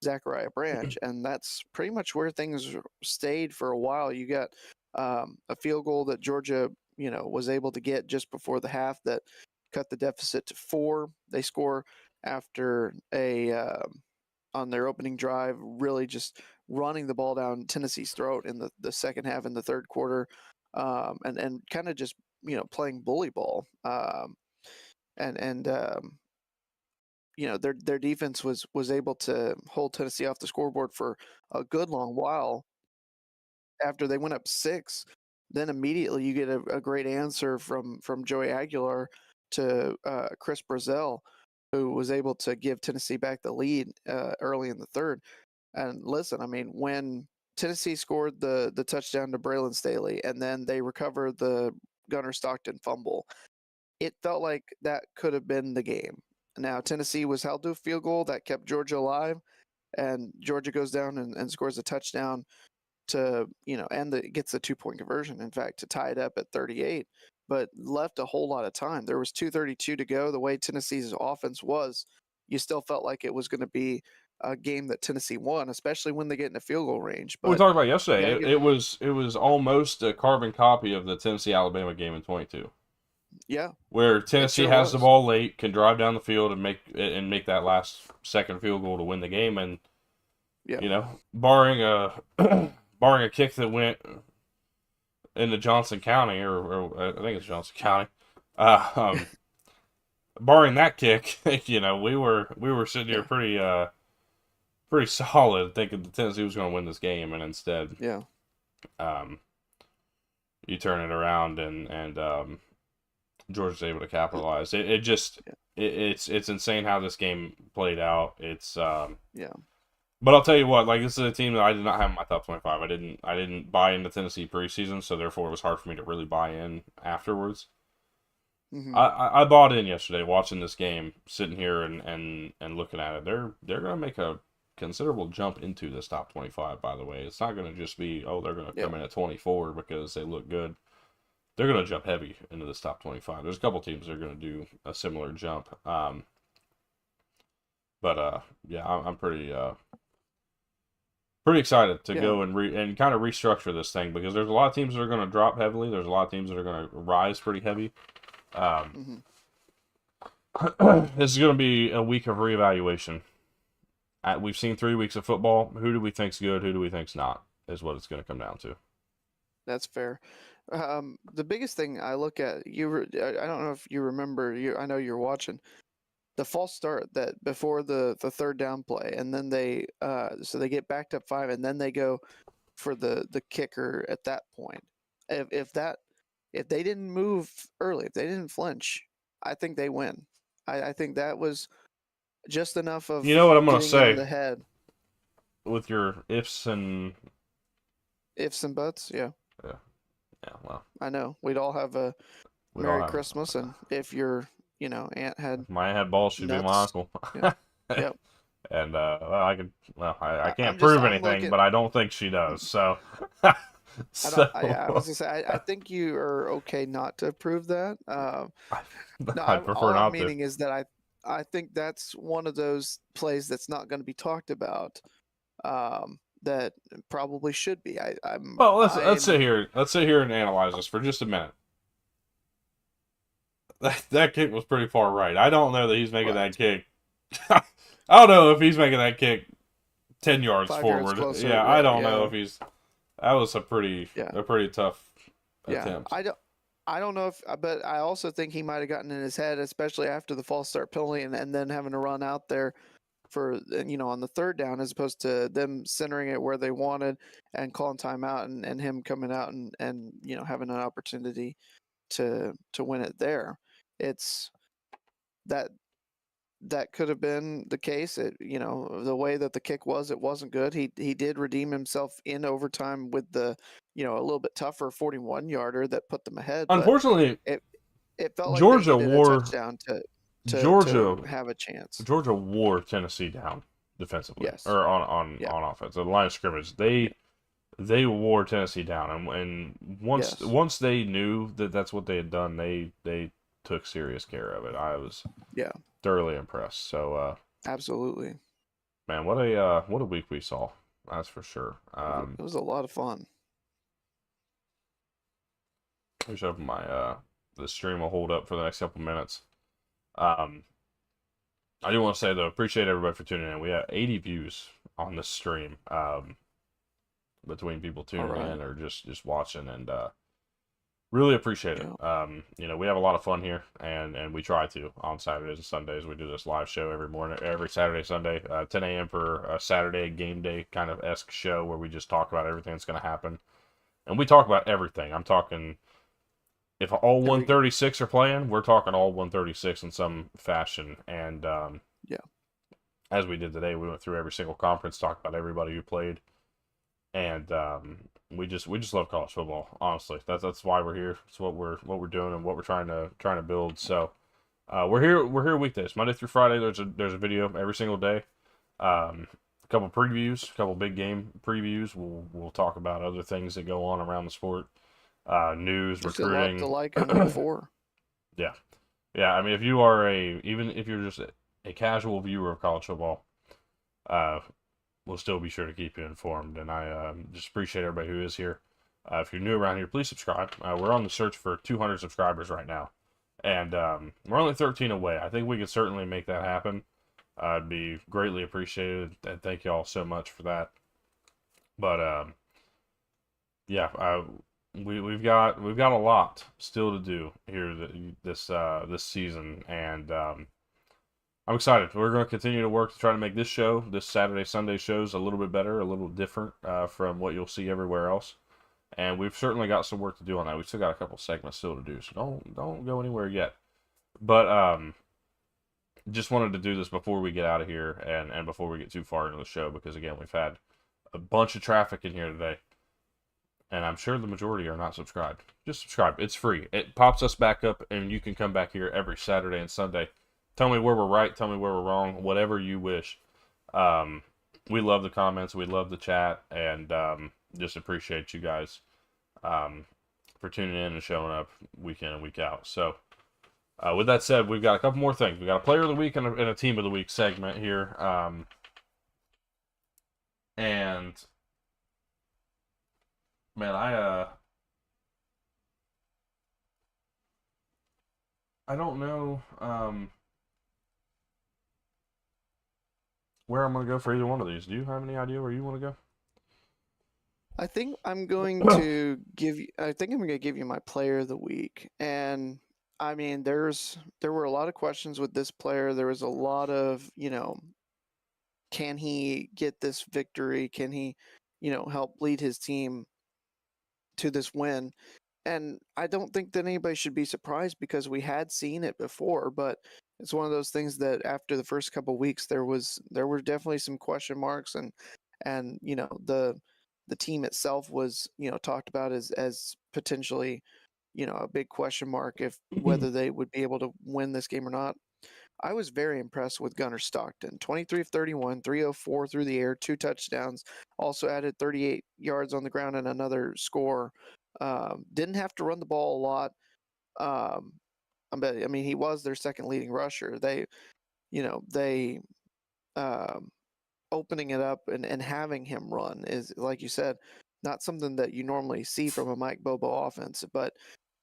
Zachariah Branch, and that's pretty much where things stayed for a while. You got a field goal that Georgia, was able to get just before the half that cut the deficit to 4. They score after on their opening drive, really just running the ball down Tennessee's throat in the second half in the third quarter, and kind of just playing bully ball. And their defense was able to hold Tennessee off the scoreboard for a good long while. After they went up 6, then immediately you get a great answer from Joey Aguilar to Chris Brazell, who was able to give Tennessee back the lead early in the third. And listen, I mean, when Tennessee scored the touchdown to Braylon Staley, and then they recovered the Gunnar Stockton fumble, it felt like that could have been the game. Now, Tennessee was held to a field goal that kept Georgia alive, and Georgia goes down and scores a touchdown to, gets a 2-point conversion, in fact, to tie it up at 38, but left a whole lot of time. There was 2:32 to go. The way Tennessee's offense was, you still felt like it was going to be a game that Tennessee won, especially when they get into field goal range. We But talked about you yesterday. got to It, give, it was it was almost a carbon copy of the Tennessee-Alabama game in 22, yeah, where it Tennessee sure has the was. ball late, can drive down the field and make that last second field goal to win the game, and Yeah, barring a barring a kick that went into Johnson County, or I think it's Johnson County. Uh, um, Barring that kick, we were sitting here yeah, pretty solid, thinking that Tennessee was going to win this game, and instead, yeah, um, you turn it around and Georgia's able to capitalize. It just yeah, it's insane how this game played out. yeah. But I'll tell you what, like, this is a team that I did not have in my top 25. I didn't buy into Tennessee preseason, so therefore it was hard for me to really buy in afterwards. Hmm. I bought in yesterday watching this game, sitting here and looking at it. They're gonna make a considerable jump into this top 25. By the way, it's not gonna just be, they're gonna Yeah, come in at 24 because they look good. They're gonna jump heavy into this top 25. There's a couple teams that are gonna do a similar jump. But yeah, I'm pretty excited to yeah. go and kind of restructure this thing, because there's a lot of teams that are going to drop heavily. There's a lot of teams that are going to rise pretty heavy. Um, Hmm. this is going to be a week of reevaluation. We've seen 3 weeks of football. Who do we think's good? Who do we think's not? Is what it's going to come down to. That's fair. The biggest thing I look at, I don't know if you remember, I know you're watching the false start that before the third down play, and then so they get backed up 5, and then they go for the kicker at that point. If they didn't move early, if they didn't flinch, I think they win. I think that was just enough You of know what I'm going to getting in say the head. with your ifs and Ifs and buts, yeah. yeah, yeah. Well, I know. We'd all have a we don't Merry have. Christmas, and if your, aunt had If my aunt had balls, she'd be my nuts, uncle. yeah, yep. And I can't I'm just, prove I'm anything, looking. but I don't think she does. So, I don't. I so was gonna say. I think you are okay not to prove that. No, I'd prefer all I'm not to. meaning is that I think that's one of those plays that's not going to be talked about. That probably should be. Well, let's sit here and analyze this for just a minute. That kick was pretty far right. I don't know that he's making that right. kick. I don't know if he's making that kick 10 yards 5 yards forward. closer. Yeah, I don't know Yeah, if he's. That was a pretty yeah, tough yeah. attempt. I don't know if, but I also think he might have gotten in his head, especially after the false start penalty, and then having to run out there for, on the third down, as opposed to them centering it where they wanted and calling timeout, and him coming out and having an opportunity to win it there. It's that that could have been the case. The way that the kick was, it wasn't good. He did redeem himself in overtime with the, a little bit tougher 41-yarder that put them ahead, but Unfortunately, it it felt like they Georgia needed a wore touchdown to Georgia have a chance. Georgia wore Tennessee down defensively, Yes. or on Yeah. offense. The line of scrimmage, they wore Tennessee down, and once Yes. they knew that that's what they had done, they took serious care of it. I was Yeah. thoroughly impressed. So, Absolutely. man, what a week we saw. That's for sure. It was a lot of fun. Let me show my the stream will hold up for the next couple minutes. Um, I do want to say though, appreciate everybody for tuning in. We have 80 views on this stream. Between people tuning All right. in or just watching, and really appreciate it. Yeah. We have a lot of fun here, and we try to on Saturdays and Sundays. We do this live show every morning, every Saturday, Sunday, 10 a.m. for a Saturday game day kind of esque show where we just talk about everything that's going to happen, and we talk about everything. I'm talking if all Every 136 are playing, we're talking all 136 in some fashion. And yeah, as we did today, we went through every single conference, talked about everybody who played, and we just love college football. Honestly, that's why we're here. It's what we're doing and what we're trying to build. So we're here weekdays, Monday through Friday. There's a video every single day. A couple previews, a couple big game previews. We'll talk about other things that go on around the sport, news, just a lot to recruiting. like in week 4. Yeah, yeah. I mean, if you are even if you're just a casual viewer of college football, uh, we'll still be sure to keep you informed. And I just appreciate everybody who is here. If you're new around here, please subscribe. We're on the search for 200 subscribers right now, and we're only 13 away. I think we could certainly make that happen. I'd be greatly appreciated, and thank you all so much for that. But yeah, we've got a lot still to do here this season, and I'm excited. We're going to continue to work to try to make this show, this Saturday Sunday shows, a little bit better, a little different from what you'll see everywhere else. And we've certainly got some work to do on that. We still got a couple segments still to do, so don't go anywhere yet. But just wanted to do this before we get out of here and before we get too far into the show, because again, we've had a bunch of traffic in here today, and I'm sure the majority are not subscribed. Just subscribe. It's free. It pops us back up, and you can come back here every Saturday and Sunday. Tell me where we're right. Tell me where we're wrong. Whatever you wish. We love the comments. We love the chat, and just appreciate you guys for tuning in and showing up week in and week out. So, with that said, we've got a couple more things. We got a player of the week and a team of the week segment here, and man, I don't know where I'm gonna go for either one of these. Do you have any idea where you want to I think I'm going go? to give you. I think I'm going to give you my player of the week, and I mean, there were a lot of questions with this player. There was a lot of, can he get this victory? Can he, help lead his team to this win? And I don't think that anybody should be surprised because we had seen it before, but it's one of those things that after the first couple weeks there were definitely some question marks, and the team itself was talked about as potentially a big question mark if whether they would be able to win this game or not. I was very impressed with Gunnar Stockton. 23 of 31, 304 through the air, 2 touchdowns. Also added 38 yards on the ground and another score. Didn't have to run the ball a lot. I mean, he was their second leading rusher. They opening it up and having him run is, like you said, not something that you normally see from a Mike Bobo offense. But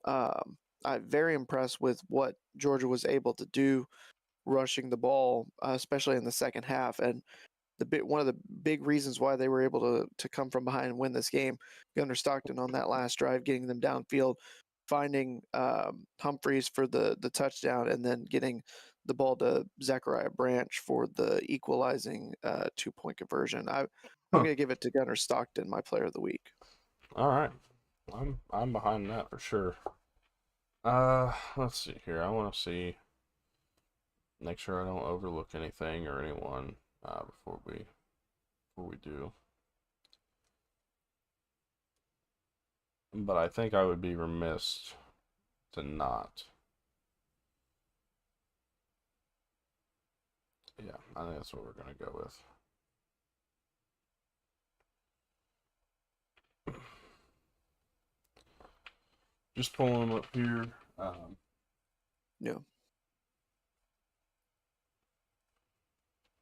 I'm very impressed with what Georgia was able to do rushing the ball, especially in the second half. And one of the big reasons why they were able to come from behind and win this game, Gunnar Stockton on that last drive, getting them downfield, finding Humphreys for the touchdown, and then getting the ball to Zachariah Branch for the equalizing 2-point conversion. I'm going to give it to Gunnar Stockton, my player of the week. All right, I'm behind that for sure. Let's see here. I want to see, make sure I don't overlook anything or anyone before we do. But I think I would be remiss to not. Yeah, I think that's what we're gonna go with. Just pulling them up here. Yeah.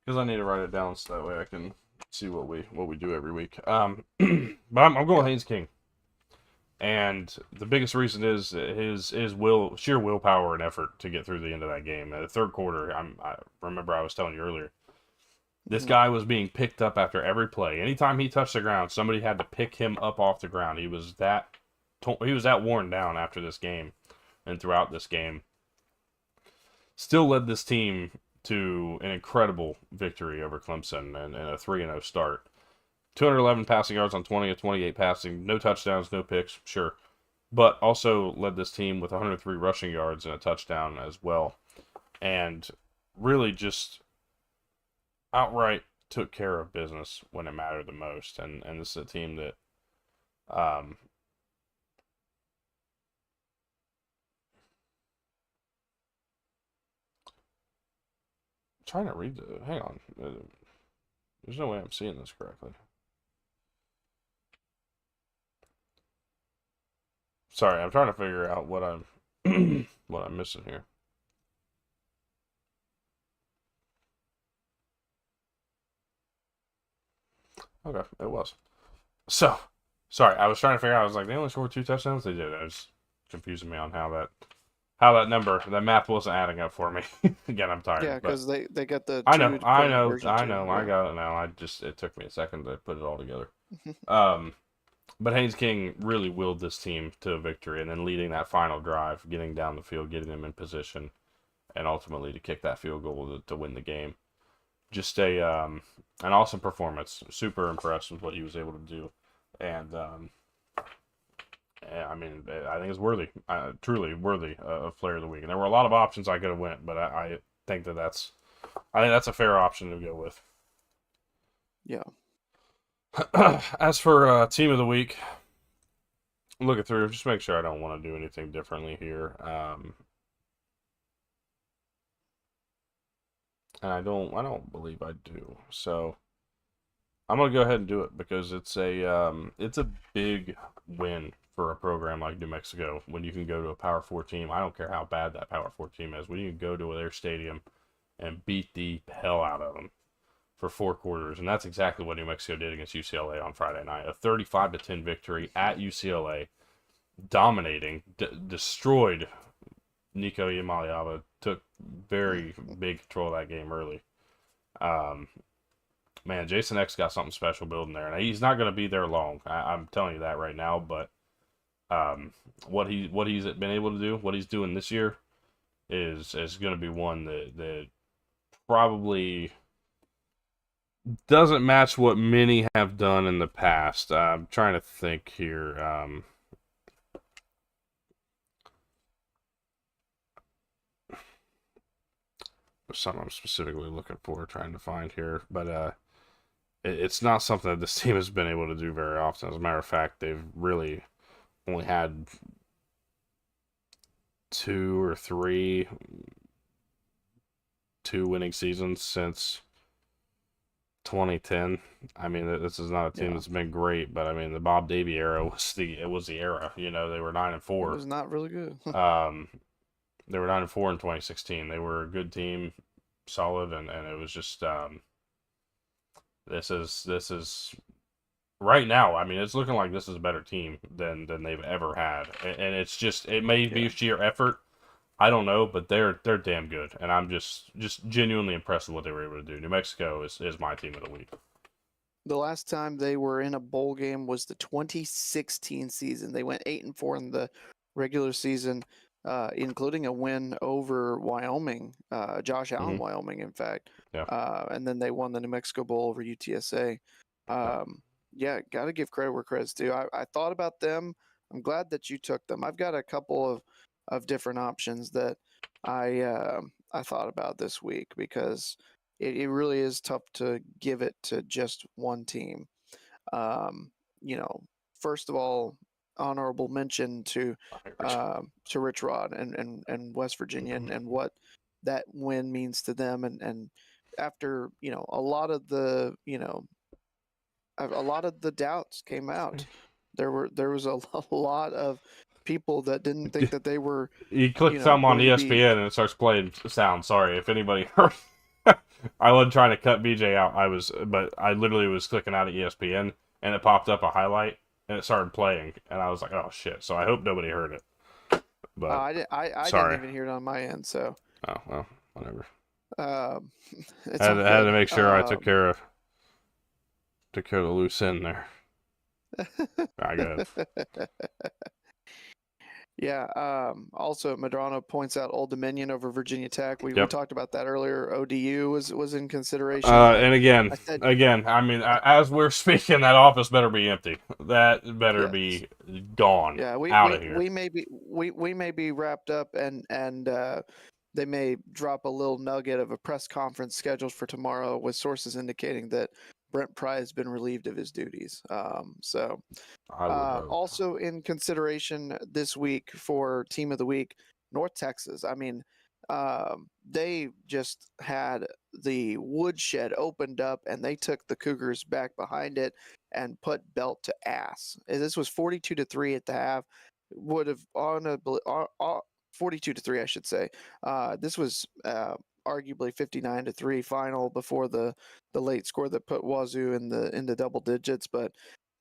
Because I need to write it down so that way I can see what we do every week. But I'm going Haynes King, and the biggest reason is his sheer willpower and effort to get through the end of that game. The third quarter, I remember I was telling you earlier, this guy was being picked up after every play. Anytime he touched the ground, somebody had to pick him up off the ground. He was that worn down after this game and throughout this game. Still led this team to an incredible victory over Clemson and a 3-0 start. 211 passing yards on 20 of 28 passing. No touchdowns, no picks, sure. but also led this team with 103 rushing yards and a touchdown as well, and really just outright took care of business when it mattered the most. And this is a team that um, trying to read the. Hang on. There's no way I'm seeing this correctly. Sorry, I'm trying to figure out what I'm what I'm missing here. Okay, it was. So, sorry, I was trying to figure out. I was like, they only scored 2 touchdowns. They did. It was confusing me on how that number, that math wasn't adding up for me. Again, I'm tired, Yeah, but because they got the I know, 2 point conversion I too. know, I Yeah. got it now. It took me a second to put it all together. Um, but Haynes King really willed this team to a victory, and then leading that final drive, getting down the field, getting them in position, and ultimately to kick that field goal to win the game. Just an awesome performance. Super impressed with what he was able to do, and I mean, I think it's worthy, truly worthy of Player of the Week. And there were a lot of options I could have went, but I think I think that's a fair option to go with. Yeah. As for Team of the Week, looking through, just make sure I don't want to do anything differently here. And I don't believe I do. So I'm gonna go ahead and do it because it's a big win for a program like New Mexico when you can go to a Power Four team. I don't care how bad that Power Four team is. When you can go to their stadium and beat the hell out of them for 4 quarters, and that's exactly what New Mexico did against UCLA on Friday night. A 35-10 victory at UCLA, dominating, destroyed. Nico Yamaliava took very big control of that game early. Um, Man, Jason X got something special building there, and he's not going to be there long. I'm telling you that right now. But what he's been able to do, what he's doing this year, is going to be one that probably doesn't match what many have done in the past. I'm trying to think here. There's something I'm specifically looking for, trying to find here, but it's not something that this team has been able to do very often. As a matter of fact, they've really only had 2 or 3 winning seasons since 2010. I mean, this is not a team Yeah. that's been great, but I mean, the Bob Davie era was the era. You know, they were 9 and It 4. was not really good. Um, they were 9 and 4 in 2016. They were a good team, solid, and it was just this is right now. I mean, it's looking like this is a better team than they've ever had, and it's just it may be Yeah. sheer effort. I don't know, but they're damn good, and I'm just genuinely impressed with what they were able to do. New Mexico is my team of the week. The last time they were in a bowl game was the 2016 season. They went 8-4 in the regular season, including a win over Wyoming, Josh Allen, Hmm. Wyoming, in fact. Yeah, And then they won the New Mexico Bowl over UTSA. yeah. Yeah, got to give credit where credit's due. I thought about them. I'm glad that you took them. I've got a couple of different options that I thought about this week because it really is tough to give it to just one team. Um, you know, first of all, honorable mention to Rich Rod and West Virginia and what that win means to them and after a lot of the a lot of the doubts came out. There was a lot of people that didn't think that they were You click something on going to be. ESPN and it starts playing sound. Sorry if anybody heard. I wasn't trying to cut BJ out. But I literally was clicking out of ESPN and it popped up a highlight and it started playing and I was like, oh shit. So I hope nobody heard it. But I didn't sorry. even hear it on my end, so Oh well, whatever. um, it's I all had to good. make sure I took care of the loose end there. I got it. Yeah. Also, Madrano points out Old Dominion over Virginia Tech. We Yep. talked about that earlier. ODU was in consideration, but And I said I mean, as we're speaking, that office better be empty. That better yes. be gone, Yeah, out of here. we may be wrapped up, and they may drop a little nugget of a press conference scheduled for tomorrow with sources indicating that Brent Pry has been relieved of his duties. I would hope. Also in consideration this week for Team of the Week, North Texas. I mean, they just had the woodshed opened up and they took the Cougars back behind it and put belt to ass. This was 42-3 at the half. Would have on a 42-3, I should say. This was arguably 59-3 final before the late score that put Wazoo in the double digits, but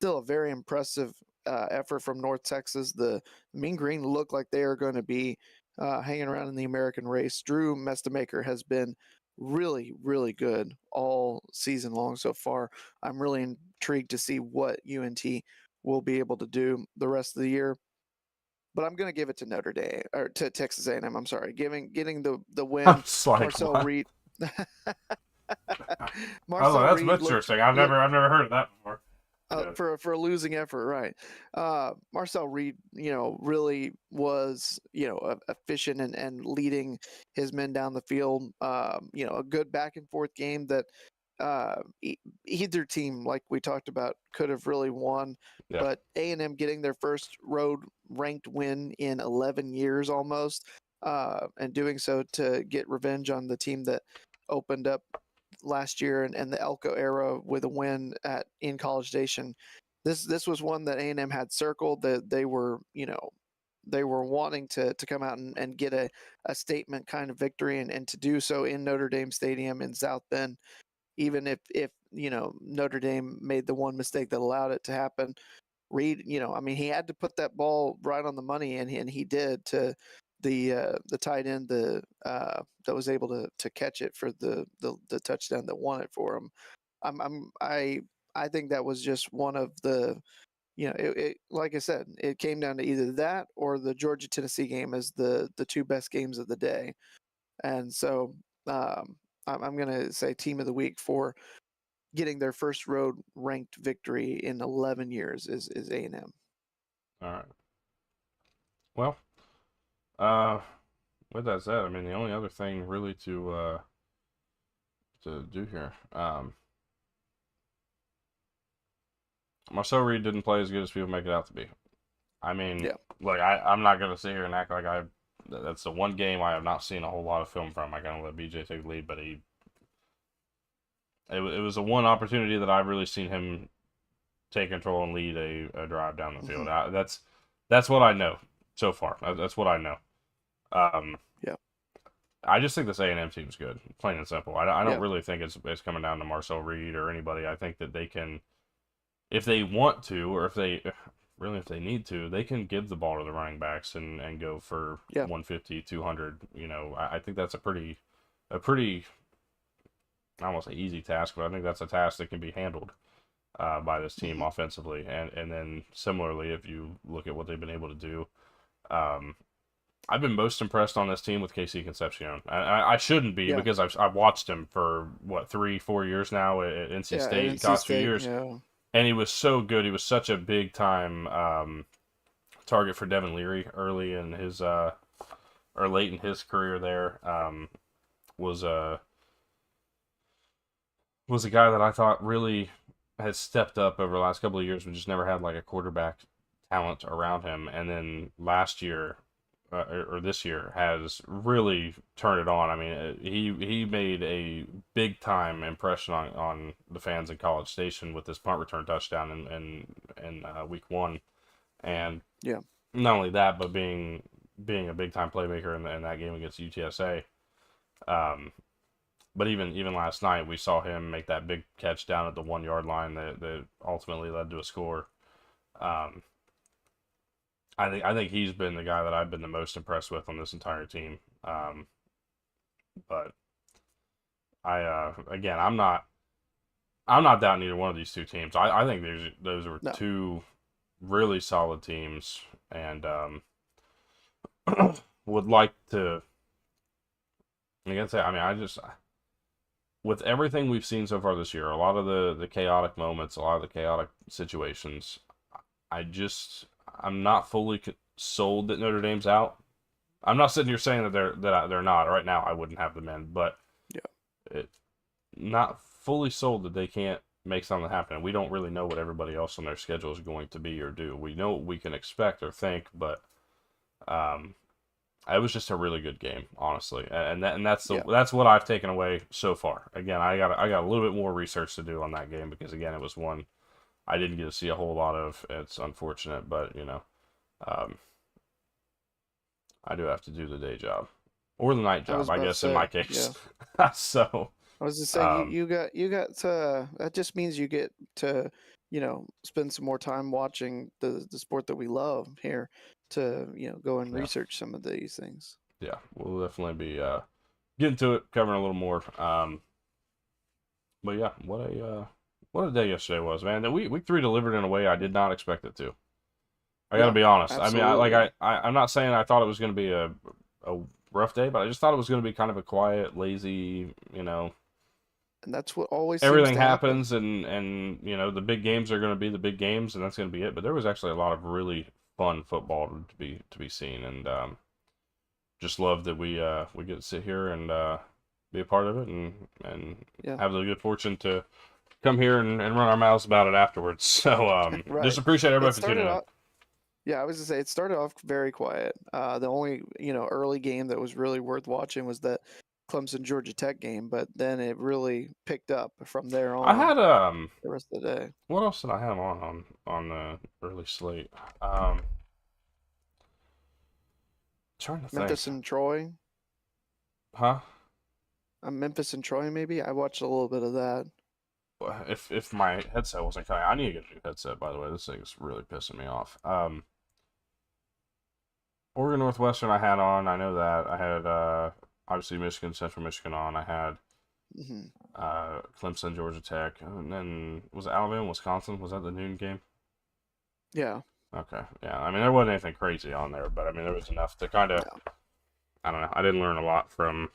still a very impressive effort from North Texas. The Mean Green look like they are going to be hanging around in the American race. Drew Mestamaker has been really, really good all season long so far. I'm really intrigued to see what UNT will be able to do the rest of the year. But I'm going to give it to Notre Dame or to Texas A&M. I'm sorry, getting the I'm win. just like, Marcel what? Reed. Oh, Marcel that's Reed looked interesting. I've never heard of that before. Yeah. for a losing effort, right? Marcel Reed, really was efficient and leading his men down the field. A good back and forth game that either team, like we talked about, could have really won. Yeah. But A&M getting their first road ranked win in 11 years almost, and doing so to get revenge on the team that opened up last year and the Elko era with a win in College Station. This was one that A&M had circled that they were they were wanting to come out and get a statement kind of victory and to do so in Notre Dame Stadium in South Bend, even if Notre Dame made the one mistake that allowed it to happen. Reed, I mean, he had to put that ball right on the money, and he did to the tight end that was able to catch it for the touchdown that won it for him. I think that was just one of the like I said, it came down to either that or the Georgia Tennessee game as the two best games of the day, and so I'm gonna say team of the week for getting their first road ranked victory in 11 years is A&M. All right. Well, uh, with that said, I mean, the only other thing really to do here, Marcel Reed didn't play as good as people make it out to be. I mean, Yeah. like I'm not gonna sit here and act like that's the one game I have not seen a whole lot of film from. I kind of let BJ take the lead, but it was the one opportunity that I've really seen him take control and lead a drive down the field. Mm-hmm. That's what I know so far. That's what I know. Um, Yeah. I just think this A&M team's good, plain and simple. I don't Yeah. really think it's coming down to Marcel Reed or anybody. I think that they can, if they want to, or if they need to, they can give the ball to the running backs and go for Yeah. 150, 200. I think that's a pretty I don't want to say easy task, but I think that's a task that can be handled by this team Mm-hmm. offensively. And then similarly, if you look at what they've been able to do, um, I've been most impressed on this team with KC Concepcion. I shouldn't be Yeah. because I've watched him for what 3-4 years now at NC Yeah. At State, NC last few State. years, Yeah. and he was so good. He was such a big time target for Devin Leary early in his or late in his career there. Was was a guy that I thought really has stepped up over the last couple of years, but just never had like a quarterback talent around him. And then last year, or this year, has really turned it on. I mean, he made a big time impression on the fans in College Station with this punt return touchdown in week one, and Yeah. not only that, but being a big time playmaker in that game against UTSA. Um, but even last night, we saw him make that big catch down at the 1 yard line that ultimately led to a score. Um, I think he's been the guy that I've been the most impressed with on this entire team. But again, I'm not doubting either one of these two teams. I think those were No. two really solid teams, and would like to. Again, say, I mean, I just with everything we've seen so far this year, a lot of the chaotic moments, a lot of the chaotic situations, I'm not fully sold that Notre Dame's out. I'm not sitting here saying that they're not. Right now, I wouldn't have them in, but Yeah. it not fully sold that they can't make something happen. We don't really know what everybody else on their schedule is going to be or do. We know what we can expect or think, but um, it was just a really good game, honestly, and Yeah. that's what I've taken away so far. Again, I got a little bit more research to do on that game because again, it was one I didn't get to see a whole lot of. It's unfortunate, but um, I do have to do the day job or the night I was job, I about to guess in my say, yeah. case. So, I was to say um, you got to that just means you get to spend some more time watching the sport that we love here to go and yeah, research some of these things. yeah, we'll definitely be getting to it, covering a little more. But yeah, what a day yesterday was, man. That week 3 delivered in a way I did not expect it to. I got to Yeah, be honest. I mean, absolutely. I'm not saying I thought it was going to be a rough day, but I just thought it was going to be kind of a quiet, lazy. And that's what always seems Everything to happen. happens, and the big games are going to be the big games, and that's going to be it. But there was actually a lot of really fun football to be seen, and just love that we get to sit here and be a part of it, and Yeah, have the good fortune to come here and run our mouths about it afterwards. So just right. appreciate It everybody for started tuning in. off. Yeah, I was to say it started off very quiet. The only early game that was really worth watching was that Clemson Georgia Tech game, but then it really picked up from there I on had the rest of the day. what else did I have on the early slate? Trying to think, Memphis and Troy. huh? Memphis and Troy, maybe. I watched a little bit of that. If my headset wasn't cutting, I need to get a new headset. By the way, this thing's really pissing me off. Oregon Northwestern, I had on. I know that I had obviously Michigan Central Michigan on. I had Hmm. Clemson Georgia Tech, and then was it Alabama Wisconsin? Was that the noon game? Yeah. Okay, yeah. I mean, there wasn't anything crazy on there, but I mean, there was enough to kind of, No. I don't know. I didn't learn a lot from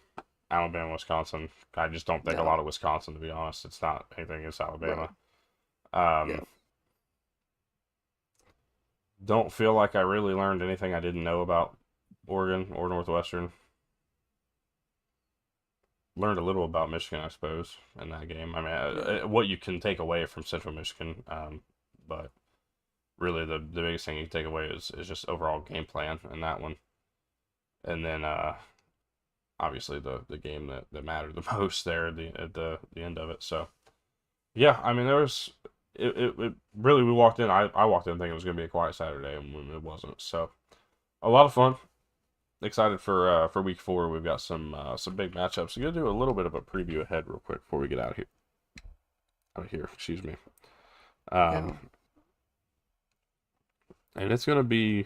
Alabama Wisconsin. I just don't think a No. lot of Wisconsin, to be honest. It's not anything against Right. Alabama. Yeah. Um, don't feel like I really learned anything I didn't know about Oregon or Northwestern. Learned a little about Michigan, I suppose, in that game. I mean, Yeah. what you can take away from Central Michigan, but really the biggest thing you can take away is just overall game plan in that one, and then obviously the game that mattered the most there at the end of it. So yeah, I mean there was it really we walked in. I walked in thinking it was gonna be a quiet Saturday, and it wasn't. So a lot of fun. Excited for week 4. We've got some big matchups. We're gonna do a little bit of a preview ahead real quick before we get out of here. Excuse me. Yeah. Um, and it's gonna be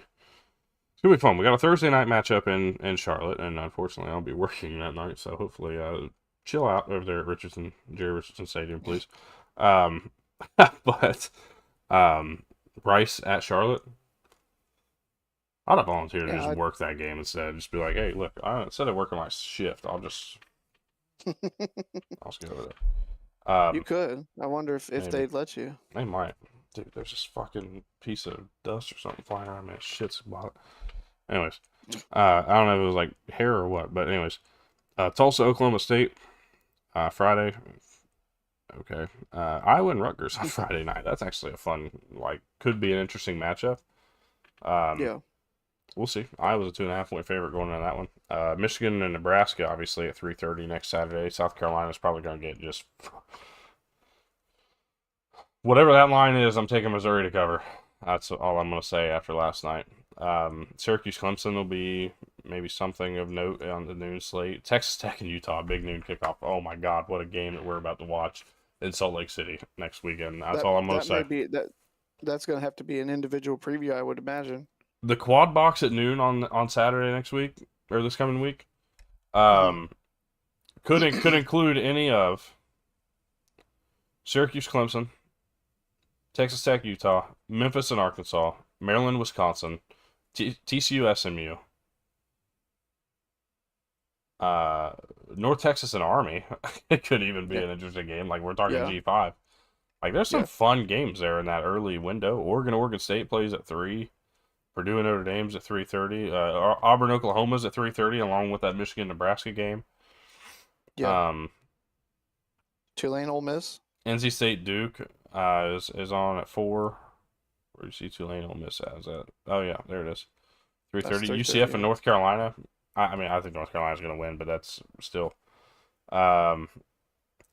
fun. We got a Thursday night matchup in Charlotte, and unfortunately I'll be working that night, so hopefully chill out over there at Jerry Richardson Stadium, please. Um, but Rice at Charlotte. I'd have volunteered to just Yeah. work that game instead. Just be like, hey, look, instead of working my shift, I'll just go over there. You could. I wonder if Maybe they'd let you. they might. Dude, there's this fucking piece of dust or something flying around. Man, shit's about it. Anyways, I don't know if it was like hair or what, but anyways, Tulsa, Oklahoma State, Friday. Okay, Iowa and Rutgers on Friday night. That's actually a fun, could be an interesting matchup. Um, Yeah. we'll see. Iowa's a 2.5 point favorite going into that one. Michigan and Nebraska, obviously at 3:30 next Saturday. South Carolina's probably going to get just whatever that line is. I'm taking Missouri to cover. That's all I'm going to say after last night. Syracuse Clemson will be maybe something of note on the noon slate. Texas Tech and Utah, big noon kickoff. Oh my God, what a game that we're about to watch in Salt Lake City next weekend. That's That all I'm going to that may say. be that's gonna have to be an individual preview, I would imagine. The quad box at noon on Saturday next week or this coming week. Hmm. Um, could include any of Syracuse Clemson, Texas Tech Utah, Memphis and Arkansas, Maryland Wisconsin, TCU SMU, Uh, North Texas and Army. It could even be Yeah, an interesting game. Like we're talking yeah, G5. Like there's some yeah, fun games there in that early window. Oregon State plays at 3. Purdue and Notre Dame's at 3:30. Auburn Oklahoma's at 3:30, along with that Michigan Nebraska game. yeah. Um, Tulane, Ole Miss. NC State Duke is on at 4. Where do you see Tulane Ole Miss as that? Oh yeah, there it is. That's 3:30. 3:30. UCF and Yeah, North Carolina. I mean, I think North Carolina's going to win, but that's still. Um,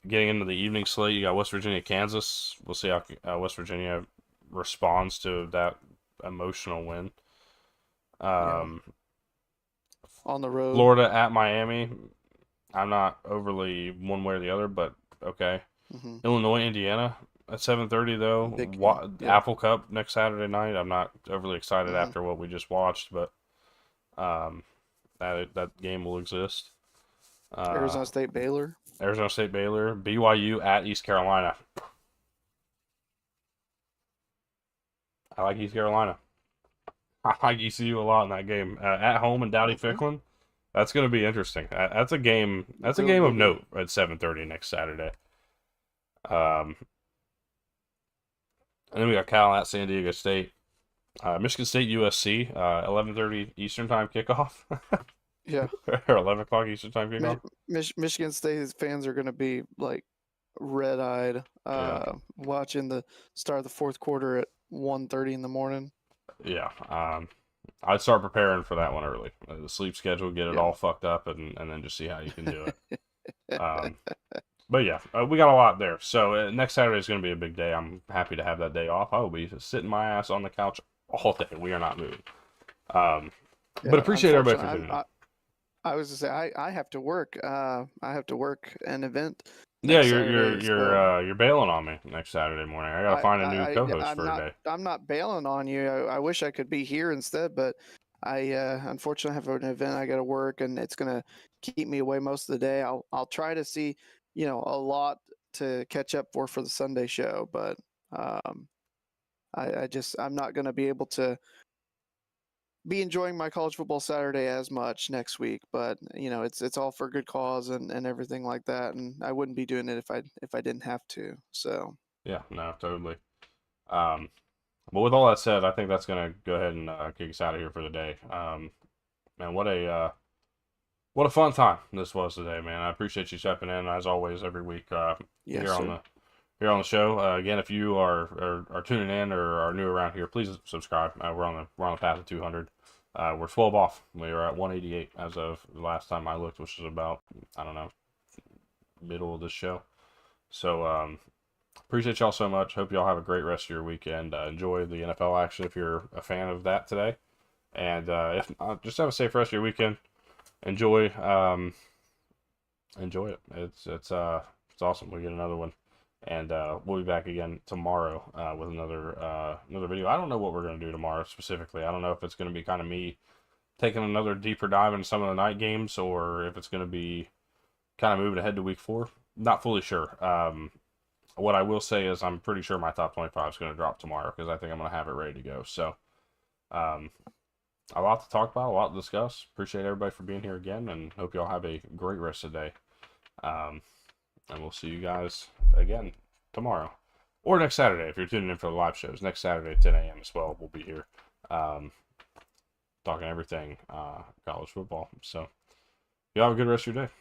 Getting into the evening slate, you got West Virginia, Kansas. We'll see how West Virginia responds to that emotional win. yeah. Um, On the road. Florida at Miami. I'm not overly one way or the other, but okay. Hmm. Illinois, Indiana at 7:30 though. Big game. Yeah. Apple Cup next Saturday night. I'm not overly excited Hmm. after what we just watched, but um, that game will exist. Uh, Arizona State, Baylor. Arizona State, Baylor, BYU at East Carolina. I like East Carolina. I like ECU a lot in that game. At home in Dowdy Hmm. Ficklin. That's going to be interesting. That's a game. That's a Really game of good game. note at 7:30 next Saturday. Um, and then we got Cal at San Diego State. Michigan State, USC. 11:30 Eastern time kickoff, Yeah. or 11 o'clock Eastern time kickoff. Michigan State fans are going to be like red-eyed Yeah, watching the start of the fourth quarter at 1:30 in the morning. yeah. I'd start preparing for that one early. The sleep schedule, get it Yeah. all fucked up, and then just see how you can do it. Um, but yeah, we got a lot there. So next Saturday is going to be a big day. I'm happy to have that day off. I will be sitting my ass on the couch all day. We are not moving. But Yeah, appreciate everybody for unfortunately, tuning in. I was to say I have to work. I have to work an event Yeah, next Saturday, so you're bailing on me next Saturday morning. I gotta find a new co-host I'm for a not day. bailing on you. I wish I could be here instead, but I unfortunately have an event I got to work, and it's gonna keep me away most of the day. I'll try to see, a lot to catch up for the Sunday show, but um, I'm not gonna be able to be enjoying my college football Saturday as much next week, but it's all for good cause and everything like that, and I wouldn't be doing it if I didn't have to. So Yeah, no, totally. Um, but with all that said, I think that's gonna go ahead and kick us out of here for the day. Man, what a fun time this was today, man. I appreciate you stepping in as always every week yes, here on sir. the show. Again, if you are tuning in or are new around here, please subscribe. We're on the path to 200. We're 12 off. We are at 188 as of the last time I looked, which is about, I don't know, middle of this show. So appreciate y'all so much. Hope y'all have a great rest of your weekend. Enjoy the NFL action if you're a fan of that today. And if not, just have a safe rest of your weekend. Enjoy enjoy it. It's awesome. We get another one. And we'll be back again tomorrow with another video. I don't know what we're gonna do tomorrow specifically. I don't know if it's gonna be kind of me taking another deeper dive into some of the night games, or if it's gonna be kind of moving ahead to week 4. Not fully sure. What I will say is I'm pretty sure my top 25 is gonna drop tomorrow because I think I'm gonna have it ready to go. So um, a lot to talk about, a lot to discuss. Appreciate everybody for being here again, and hope y'all have a great rest of the day. Um, and we'll see you guys again tomorrow or next Saturday if you're tuning in for the live shows. Next Saturday at 10 a.m. as well. We'll be here um, talking everything college football. So, y'all have a good rest of your day.